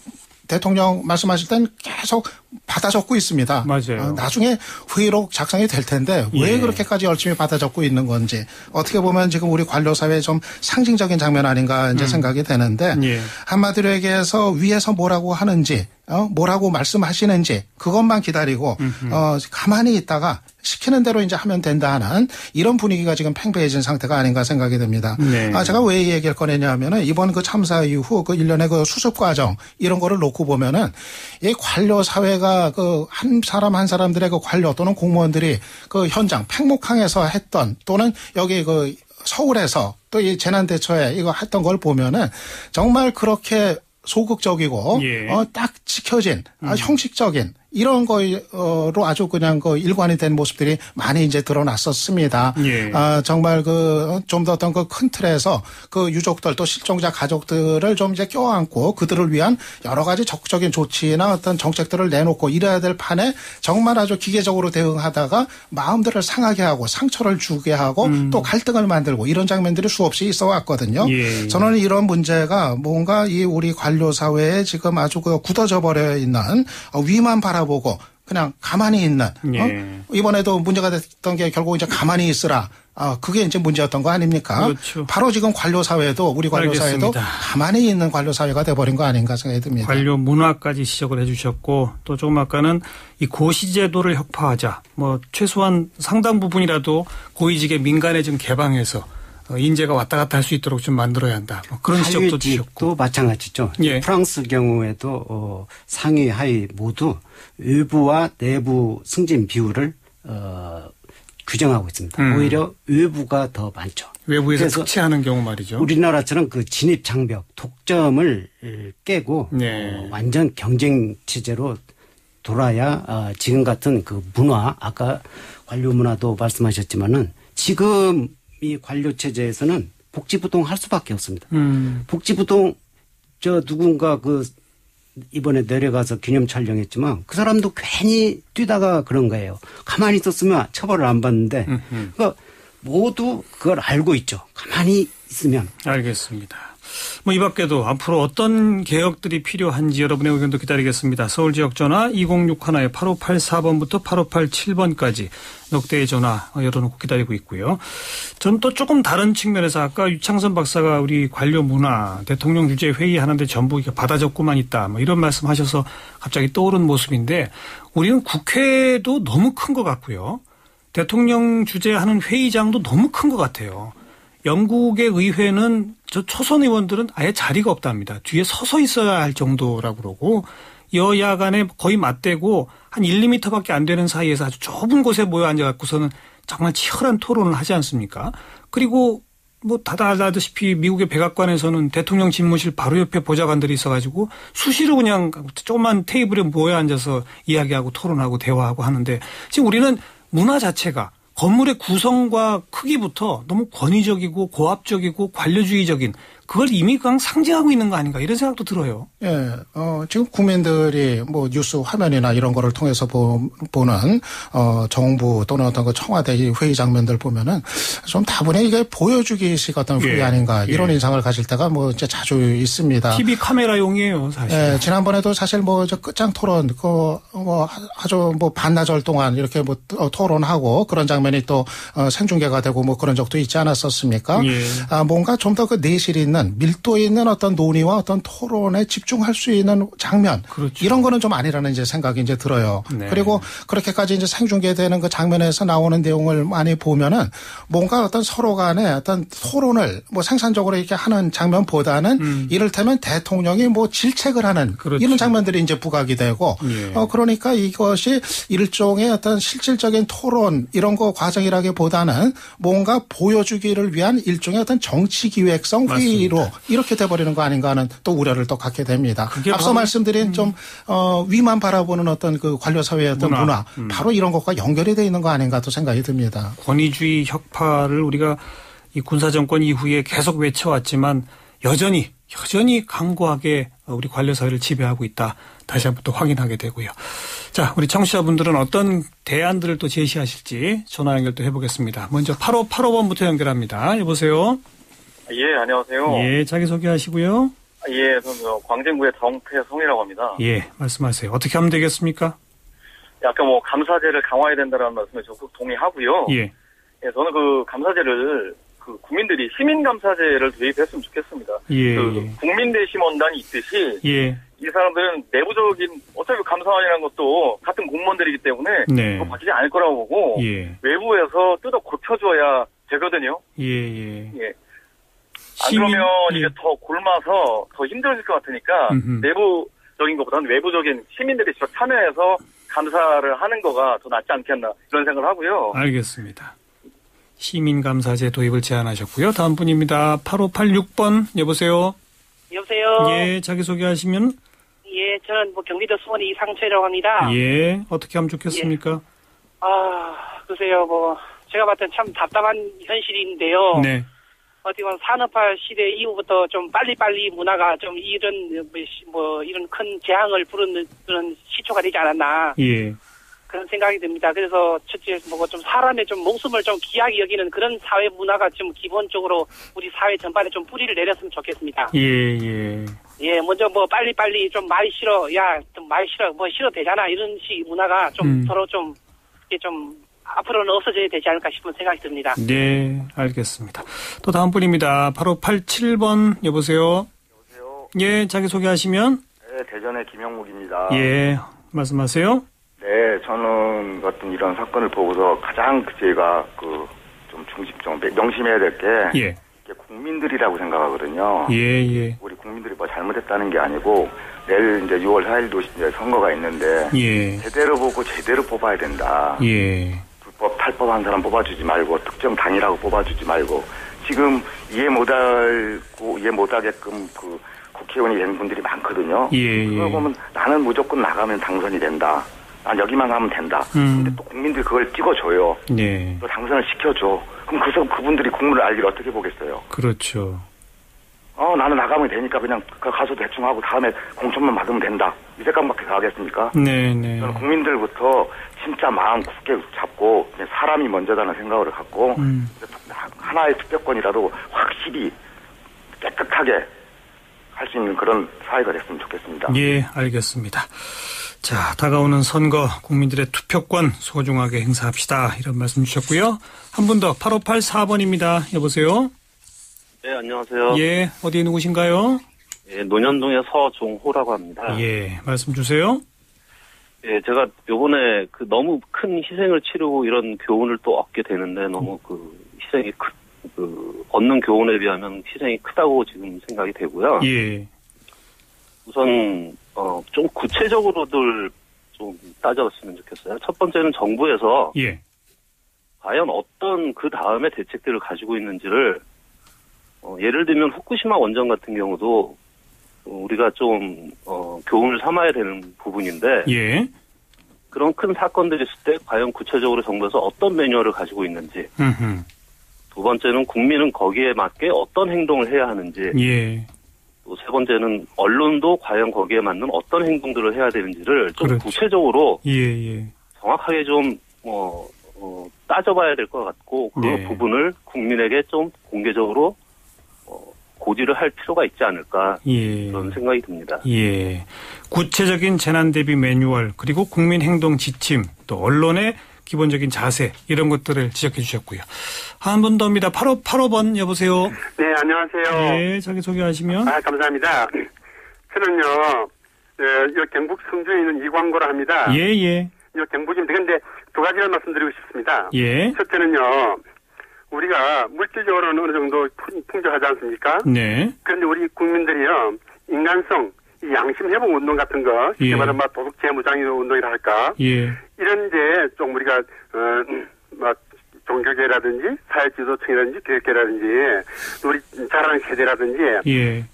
대통령 말씀하실 땐 계속 받아 적고 있습니다. 맞아요. 나중에 회의록 작성이 될 텐데 왜 그렇게까지 열심히 받아 적고 있는 건지 어떻게 보면 지금 우리 관료 사회의 좀 상징적인 장면 아닌가 이제 생각이 되는데 한마디로 얘기해서 위에서 뭐라고 하는지 뭐라고 말씀하시는지 그것만 기다리고 가만히 있다가 시키는 대로 이제 하면 된다는 이런 분위기가 지금 팽배해진 상태가 아닌가 생각이 됩니다. 제가 왜 이 얘기를 꺼내냐면은 이번 그 참사 이후 그 일련의 그 수습 과정 이런 거를 놓고 보면은 이 관료 사회가 그 한 사람 한 사람들의 그 관료 또는 공무원들이 그 현장 팽목항에서 했던 또는 여기 그 서울에서 또 이 재난대처에 이거 했던 걸 보면은 정말 그렇게 소극적이고 딱 지켜진 형식적인 이런 거로 아주 그냥 그 일관이 된 모습들이 많이 이제 드러났었습니다. 정말 그 좀 더 어떤 그 큰 틀에서 그 유족들 또 실종자 가족들을 좀 이제 껴안고 그들을 위한 여러 가지 적극적인 조치나 어떤 정책들을 내놓고 이래야 될 판에 정말 아주 기계적으로 대응하다가 마음들을 상하게 하고 상처를 주게 하고 또 갈등을 만들고 이런 장면들이 수없이 있어 왔거든요. 저는 이런 문제가 뭔가 이 우리 관료 사회에 지금 아주 그 굳어져 버려 있는 위만 바라보고 그냥 가만히 있는 이번에도 문제가 됐던 게 결국 이제 가만히 있으라. 그게 이제 문제였던 거 아닙니까? 그렇죠. 바로 지금 관료 사회도 우리 관료 사회도 가만히 있는 관료 사회가 돼버린 거 아닌가 생각이 듭니다. 관료 문화까지 지적을 해주셨고 또 조금 아까는 이 고시제도를 혁파하자. 뭐 최소한 상당 부분이라도 고위직의 민간에 좀 개방해서 인재가 왔다 갔다 할 수 있도록 좀 만들어야 한다. 뭐 그런 지적도 주셨고. 또 마찬가지죠. 프랑스 경우에도 상위 하위 모두 외부와 내부 승진 비율을 규정하고 있습니다. 오히려 외부가 더 많죠. 외부에서 특채하는 경우 말이죠. 우리나라처럼 그 진입 장벽, 독점을 깨고 완전 경쟁 체제로 돌아야 지금 같은 그 문화, 아까 관료 문화도 말씀하셨지만은 지금 이 관료 체제에서는 복지부동 할 수밖에 없습니다. 복지부동 누군가 이번에 내려가서 기념 촬영했지만 그 사람도 괜히 뛰다가 그런 거예요. 가만히 있었으면 처벌을 안 받는데 그러니까 모두 그걸 알고 있죠. 가만히 있으면. 알겠습니다. 뭐 이 밖에도 앞으로 어떤 개혁들이 필요한지 여러분의 의견도 기다리겠습니다. 서울지역 전화 2061-8584번부터 8587번까지 넉 대의 전화 열어놓고 기다리고 있고요. 전 또 조금 다른 측면에서 아까 유창선 박사가 우리 관료 문화, 대통령 주재 회의 하는데 전부 이렇게 받아 적고만 있다. 뭐 이런 말씀하셔서 갑자기 떠오른 모습인데 우리는 국회도 너무 큰 것 같고요. 대통령 주재하는 회의장도 너무 큰 것 같아요. 영국의 의회는 초선 의원들은 아예 자리가 없답니다. 뒤에 서서 있어야 할 정도라고 그러고 여야 간에 거의 맞대고 한 1, 2m밖에 안 되는 사이에서 아주 좁은 곳에 모여 앉아갖고서는 정말 치열한 토론을 하지 않습니까? 그리고 뭐 다들 알다시피 미국의 백악관에서는 대통령 집무실 바로 옆에 보좌관들이 있어가지고 수시로 그냥 조그만 테이블에 모여 앉아서 이야기하고 토론하고 대화하고 하는데 지금 우리는 문화 자체가 건물의 구성과 크기부터 너무 권위적이고 고압적이고 관료주의적인 그걸 이미 그냥 상징하고 있는 거 아닌가 이런 생각도 들어요. 예, 지금 국민들이 뭐 뉴스 화면이나 이런 거를 통해서 보는 정부 또는 어떤 그 청와대 회의 장면들 보면은 좀 다분히 이게 보여주기식 어떤 회의 아닌가 이런 인상을 가질 때가 뭐 이제 자주 있습니다. TV 카메라용이에요, 사실. 예, 지난번에도 사실 뭐 저 끝장 토론 뭐 아주 뭐 반나절 동안 이렇게 뭐 토론하고 그런 장면이 또 생중계가 되고 뭐 그런 적도 있지 않았었습니까? 예. 뭔가 좀 더 그 내실이 있는 밀도 있는 어떤 논의와 어떤 토론에 집중할 수 있는 장면 그렇죠. 이런 거는 좀 아니라는 이제 생각이 이제 들어요. 네. 그리고 그렇게까지 이제 생중계되는 그 장면에서 나오는 내용을 많이 보면은 뭔가 어떤 서로 간에 어떤 토론을 뭐 생산적으로 이렇게 하는 장면보다는 이를테면 대통령이 뭐 질책을 하는 그렇죠. 이런 장면들이 이제 부각이 되고 예. 그러니까 이것이 일종의 어떤 실질적인 토론 이런 거 과정이라기보다는 뭔가 보여주기를 위한 일종의 어떤 정치 기획성 회의로 이렇게 돼버리는 거 아닌가 하는 또 우려를 또 갖게 됩니다. 앞서 말씀드린 좀 위만 바라보는 어떤 그 관료 사회의 어떤 문화 바로 이런 것과 연결이 돼 있는 거 아닌가 또 생각이 듭니다. 권위주의 혁파를 우리가 이 군사정권 이후에 계속 외쳐왔지만 여전히 강고하게 우리 관료 사회를 지배하고 있다. 다시 한번 또 확인하게 되고요. 자, 우리 청취자분들은 어떤 대안들을 또 제시하실지 전화 연결도 해보겠습니다. 먼저 8585번부터 연결합니다. 여보세요. 예, 안녕하세요. 예, 자기소개하시고요. 예, 저는 광진구의 정태성이라고 합니다. 예, 말씀하세요. 어떻게 하면 되겠습니까? 아까 뭐 감사제를 강화해야 된다는 말씀에 적극 동의하고요. 예. 예, 저는 그 감사제를 그 국민들이 시민감사제를 도입했으면 좋겠습니다. 예. 그 국민대심원단이 있듯이 예. 이 사람들은 내부적인 어차피 감사원이라는 것도 같은 공무원들이기 때문에 네. 그거 바뀌지 않을 거라고 보고 예. 외부에서 뜯어 고쳐줘야 되거든요. 예. 예. 안 그러면 예. 이제 더 골마서 더 힘들어질 것 같으니까 내부적인 것보다는 외부적인 시민들이 직접 참여해서 감사를 하는 거가 더 낫지 않겠나 이런 생각을 하고요. 알겠습니다. 시민감사제 도입을 제안하셨고요. 다음 분입니다. 8586번 여보세요. 여보세요. 예, 자기소개하시면. 예, 저는 뭐 경기도 수원 이상철이라고 합니다. 예, 어떻게 하면 좋겠습니까? 예. 글쎄요, 뭐 제가 봤을 땐 참 답답한 현실인데요. 네. 어떻게 보면 산업화 시대 이후부터 좀 빨리빨리 문화가 좀 이런 큰 재앙을 부르는 그런 시초가 되지 않았나. 예. 그런 생각이 듭니다. 그래서 첫째 좀 사람의 좀 목숨을 좀 귀하게 여기는 그런 사회 문화가 좀 기본적으로 우리 사회 전반에 좀 뿌리를 내렸으면 좋겠습니다. 예. 예, 먼저 뭐 빨리빨리 좀 말 싫어, 좀 말 싫어, 뭐 싫어 되잖아 이런 식 문화가 좀 서로 좀 이게 좀 앞으로는 없어져야 되지 않을까 싶은 생각이 듭니다. 네, 알겠습니다. 또 다음 분입니다. 8587번 여보세요. 여보세요. 예, 자기소개하시면. 네, 대전의 김영묵입니다. 예, 말씀하세요. 네, 저는 어떤 이런 사건을 보고서 가장 제가 좀 명심해야 될 게 예. 국민들이라고 생각하거든요. 예. 우리 국민들이 뭐 잘못했다는 게 아니고 내일 이제 6월 4일도 이제 선거가 있는데 제대로 보고 제대로 뽑아야 된다. 예. 불법 탈법한 사람 뽑아주지 말고 특정 당이라고 뽑아주지 말고 지금 이해 못하게끔 국회의원이 된 분들이 많거든요. 그걸 보면 나는 무조건 나가면 당선이 된다. 난 여기만 하면 된다. 근데 또 국민들이 그걸 찍어줘요. 네. 또 당선을 시켜줘. 그럼 그분들이 국물을 알기를 어떻게 보겠어요? 그렇죠. 나는 나가면 되니까 그냥 가서 대충 하고 다음에 공천만 받으면 된다. 이 생각밖에 가겠습니까? 네. 저는 국민들부터 진짜 마음 굳게 잡고 그냥 사람이 먼저다는 생각을 갖고 하나의 투표권이라도 확실히 깨끗하게 할 수 있는 그런 사회가 됐으면 좋겠습니다. 예, 알겠습니다. 자, 다가오는 선거 국민들의 투표권 소중하게 행사합시다. 이런 말씀 주셨고요. 한 분 더 8584번입니다. 여보세요. 네, 안녕하세요. 예, 어디 누구신가요? 예, 논현동의 서종호라고 합니다. 예, 말씀 주세요. 예, 제가 요번에 너무 큰 희생을 치르고 이런 교훈을 또 얻게 되는데 너무 희생이 얻는 교훈에 비하면 희생이 크다고 지금 생각이 되고요. 예. 우선 좀 구체적으로들 좀 따졌으면 좋겠어요. 첫 번째는 정부에서 과연 어떤 그 다음에 대책들을 가지고 있는지를 예를 들면 후쿠시마 원전 같은 경우도 우리가 좀 교훈을 삼아야 되는 부분인데 그런 큰 사건들이 있을 때 과연 구체적으로 정부에서 어떤 매뉴얼을 가지고 있는지 두 번째는 국민은 거기에 맞게 어떤 행동을 해야 하는지. 예. 또 세 번째는 언론도 과연 거기에 맞는 어떤 행동들을 해야 되는지를 좀 그렇죠. 구체적으로 정확하게 좀 따져봐야 될 것 같고 그 부분을 국민에게 좀 공개적으로 고지를 할 필요가 있지 않을까 그런 생각이 듭니다. 예. 구체적인 재난 대비 매뉴얼 그리고 국민 행동 지침 또 언론의 기본적인 자세 이런 것들을 지적해 주셨고요. 한 분 더입니다. 85번 여보세요. 네, 안녕하세요. 네, 자기 소개하시면. 감사합니다. 저는요, 이 경북 성주에 있는 이광고라 합니다. 예. 이 경북인데 근데 두 가지를 말씀드리고 싶습니다. 예. 첫째는요, 우리가 물질적으로는 어느 정도 풍족하지 않습니까? 네. 그런데 우리 국민들이요, 인간성, 이 양심 회복 운동 같은 거, 쉽게 말하면 도덕 재무장의 운동이라 할까? 이런 이제 좀 우리가 종교계라든지 사회지도층이라든지 교육계라든지 우리 자라는 세대라든지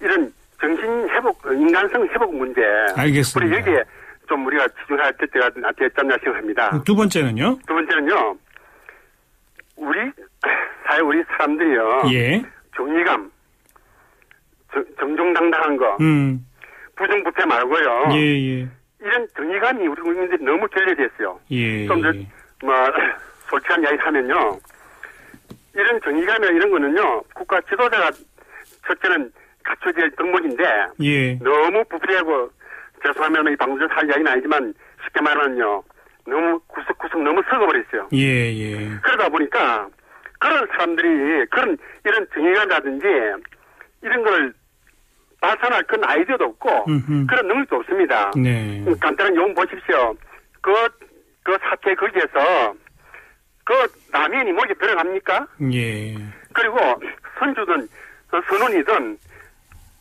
이런 정신 회복, 인간성 회복 문제. 알겠습니다. 우리 여기에 좀 우리가 집중할 때가 됐지 않나 생각합니다. 두 번째는요? 두 번째는요, 우리 사람들이요. 정의감, 정정당당한 거. 부정부패 말고요. 이런 정의감이 우리 국민들이 너무 결여됐어요. 좀 더, 솔직한 이야기 하면요. 이런 정의감이나 이런 거는요, 국가 지도자가 첫째는 갖춰질 덕목인데, 너무 부패하고, 죄송하면 이 방송에서 할 이야기는 아니지만, 쉽게 말하면요, 너무 구석구석 너무 썩어버렸어요. 그러다 보니까, 그런 사람들이, 이런 정의감이라든지, 이런 걸 발산할 그런 아이디어도 없고 그런 능력도 없습니다. 간단한 용어 보십시오. 그 사태 거기에서 그 라면이 목에 들어갑니까? 그리고 선주든 선원이든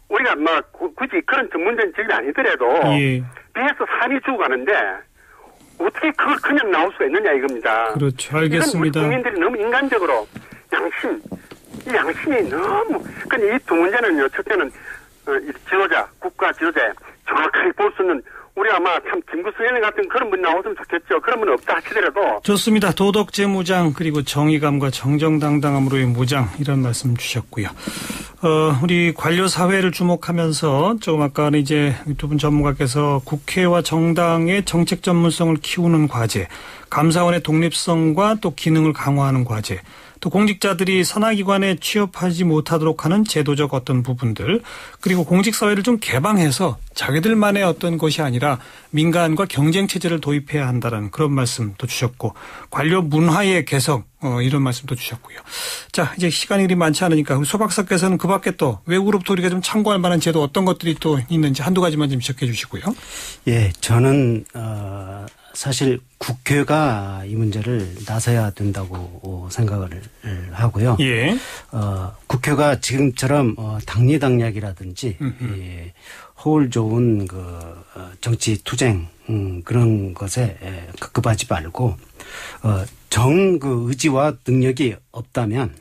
우리가 굳이 그런 전문적인 직업이 아니더라도 비해서 사람이 죽어가는데 어떻게 그걸 그냥 나올 수가 있느냐 이겁니다. 그렇죠. 알겠습니다. 우리 국민들이 너무 인간적으로 이 양심이 너무 근데 이 두 문제는요. 첫째는 지도자, 국가 지도자에 정확하게 볼 수 있는 우리 아마 참 김구수연님 같은 그런 분 나오면 좋겠죠. 그런 분 없다 하시더라도. 좋습니다. 도덕재무장 그리고 정의감과 정정당당함으로의 무장 이런 말씀 주셨고요. 우리 관료 사회를 주목하면서 조금 아까는 이제 두 분 전문가께서 국회와 정당의 정책 전문성을 키우는 과제, 감사원의 독립성과 또 기능을 강화하는 과제, 또 공직자들이 산하기관에 취업하지 못하도록 하는 제도적 어떤 부분들 그리고 공직사회를 좀 개방해서 자기들만의 어떤 것이 아니라 민간과 경쟁체제를 도입해야 한다는 그런 말씀도 주셨고 관료 문화의 개성 이런 말씀도 주셨고요. 자 이제 시간이 그리 많지 않으니까 소 박사께서는 그 밖에 또 외국으로부터 우리가 좀 참고할 만한 제도 어떤 것들이 또 있는지 한두 가지만 좀 지적해 주시고요. 예, 저는 사실 국회가 이 문제를 나서야 된다고 생각을 하고요. 국회가 지금처럼 당리당략이라든지 허울 좋은 정치 투쟁 그런 것에 급급하지 말고 의지와 능력이 없다면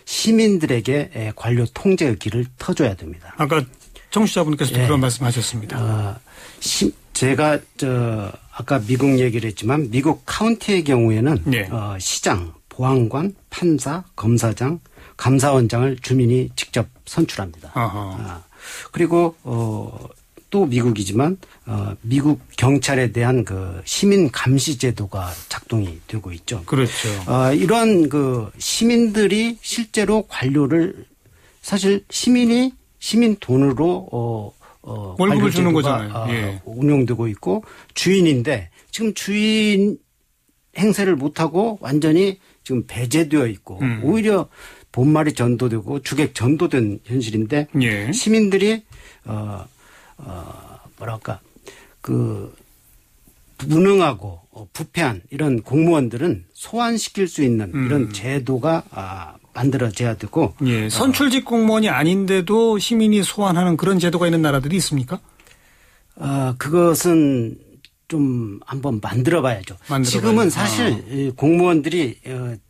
시민들에게 관료 통제의 길을 터줘야 됩니다. 아까 청취자분께서도 그런 말씀하셨습니다. 제가 아까 미국 얘기를 했지만 미국 카운티의 경우에는 시장, 보안관, 판사, 검사장, 감사원장을 주민이 직접 선출합니다. 그리고 또 미국이지만 미국 경찰에 대한 시민 감시 제도가 작동이 되고 있죠. 그렇죠. 이런 시민들이 실제로 관료를 사실 시민 돈으로 월급을 주는 거잖아요. 운영되고 있고 주인인데 지금 주인 행세를 못하고 완전히 지금 배제되어 있고 오히려 본말이 전도되고 주객 전도된 현실인데 시민들이 무능하고 부패한 이런 공무원들은 소환시킬 수 있는 이런 제도가 만들어져야 되고. 선출직 공무원이 아닌데도 시민이 소환하는 그런 제도가 있는 나라들이 있습니까? 그것은 좀 한번 만들어봐야죠. 지금은 사실 공무원들이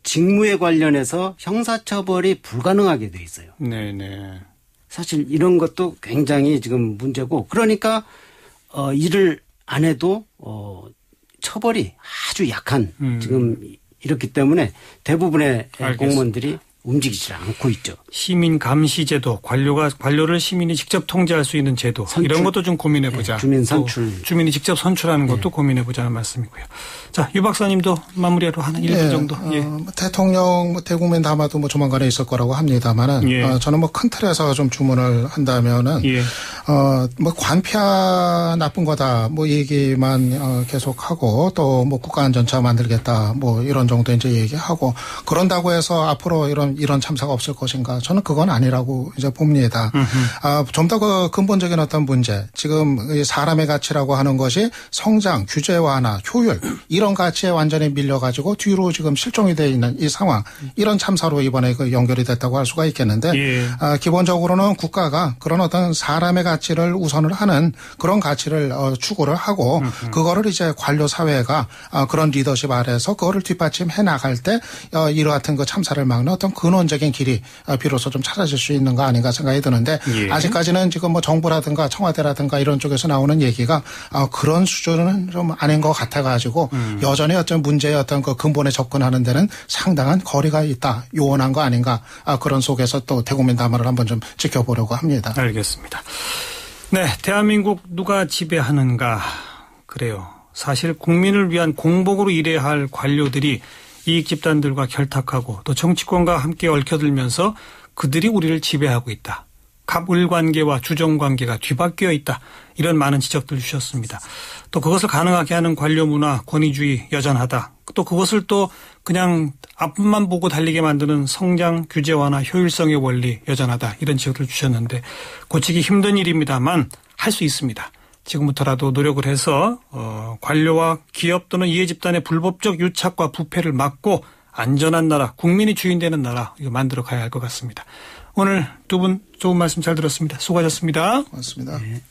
직무에 관련해서 형사처벌이 불가능하게 돼 있어요. 네네. 사실 이런 것도 굉장히 지금 문제고 그러니까 일을 안 해도 처벌이 아주 약한 지금 이렇기 때문에 대부분의 알겠습니다. 공무원들이 움직이지 않고 있죠. 시민 감시 제도, 관료를 시민이 직접 통제할 수 있는 제도 이런 것도 좀 고민해 보자. 네, 주민 선출. 주민이 직접 선출하는 것도 네. 고민해 보자는 말씀이고요. 자, 유 박사님도 마무리로 한 1분 네, 정도. 예. 대통령 대국민 담화도 조만간에 있을 거라고 합니다만은 예. 저는 큰 틀에서 좀 주문을 한다면은 예. 관폐 나쁜 거다 얘기만 계속하고 또 국가안전처 만들겠다 이런 정도 이제 얘기하고 그런다고 해서 앞으로 이런 참사가 없을 것인가? 저는 그건 아니라고 이제 봅니다. 좀 더 그 근본적인 어떤 문제, 지금 사람의 가치라고 하는 것이 성장, 규제 완화, 효율 이런 가치에 완전히 밀려가지고 뒤로 지금 실종이 되어 있는 이 상황, 이런 참사로 이번에 연결이 됐다고 할 수가 있겠는데 예. 기본적으로는 국가가 그런 어떤 사람의 가치를 우선을 하는 그런 가치를 추구를 하고 그거를 이제 관료 사회가 그런 리더십 아래서 그거를 뒷받침해 나갈 때 이러한 그 참사를 막는 어떤 근원적인 길이 비로소 좀 찾아질 수 있는 거 아닌가 생각이 드는데 예. 아직까지는 지금 정부라든가 청와대라든가 이런 쪽에서 나오는 얘기가 그런 수준은 좀 아닌 것 같아가지고 여전히 어떤 문제의 어떤 그 근본에 접근하는 데는 상당한 거리가 있다. 요원한 거 아닌가. 그런 속에서 또 대국민 담화를 한번 좀 지켜보려고 합니다. 알겠습니다. 네, 대한민국 누가 지배하는가. 그래요. 사실 국민을 위한 공복으로 일해야 할 관료들이 이익 집단들과 결탁하고 또 정치권과 함께 얽혀들면서 그들이 우리를 지배하고 있다. 갑을 관계와 주종 관계가 뒤바뀌어 있다. 이런 많은 지적들 주셨습니다. 또 그것을 가능하게 하는 관료 문화, 권위주의 여전하다. 또 그것을 또 그냥 앞만 보고 달리게 만드는 성장, 규제 완화, 효율성의 원리 여전하다. 이런 지적을 주셨는데 고치기 힘든 일입니다만 할 수 있습니다. 지금부터라도 노력을 해서 관료와 기업 또는 이해 집단의 불법적 유착과 부패를 막고 안전한 나라, 국민이 주인되는 나라 이거 만들어 가야 할 것 같습니다. 오늘 두 분 좋은 말씀 잘 들었습니다. 수고하셨습니다. 고맙습니다. 네.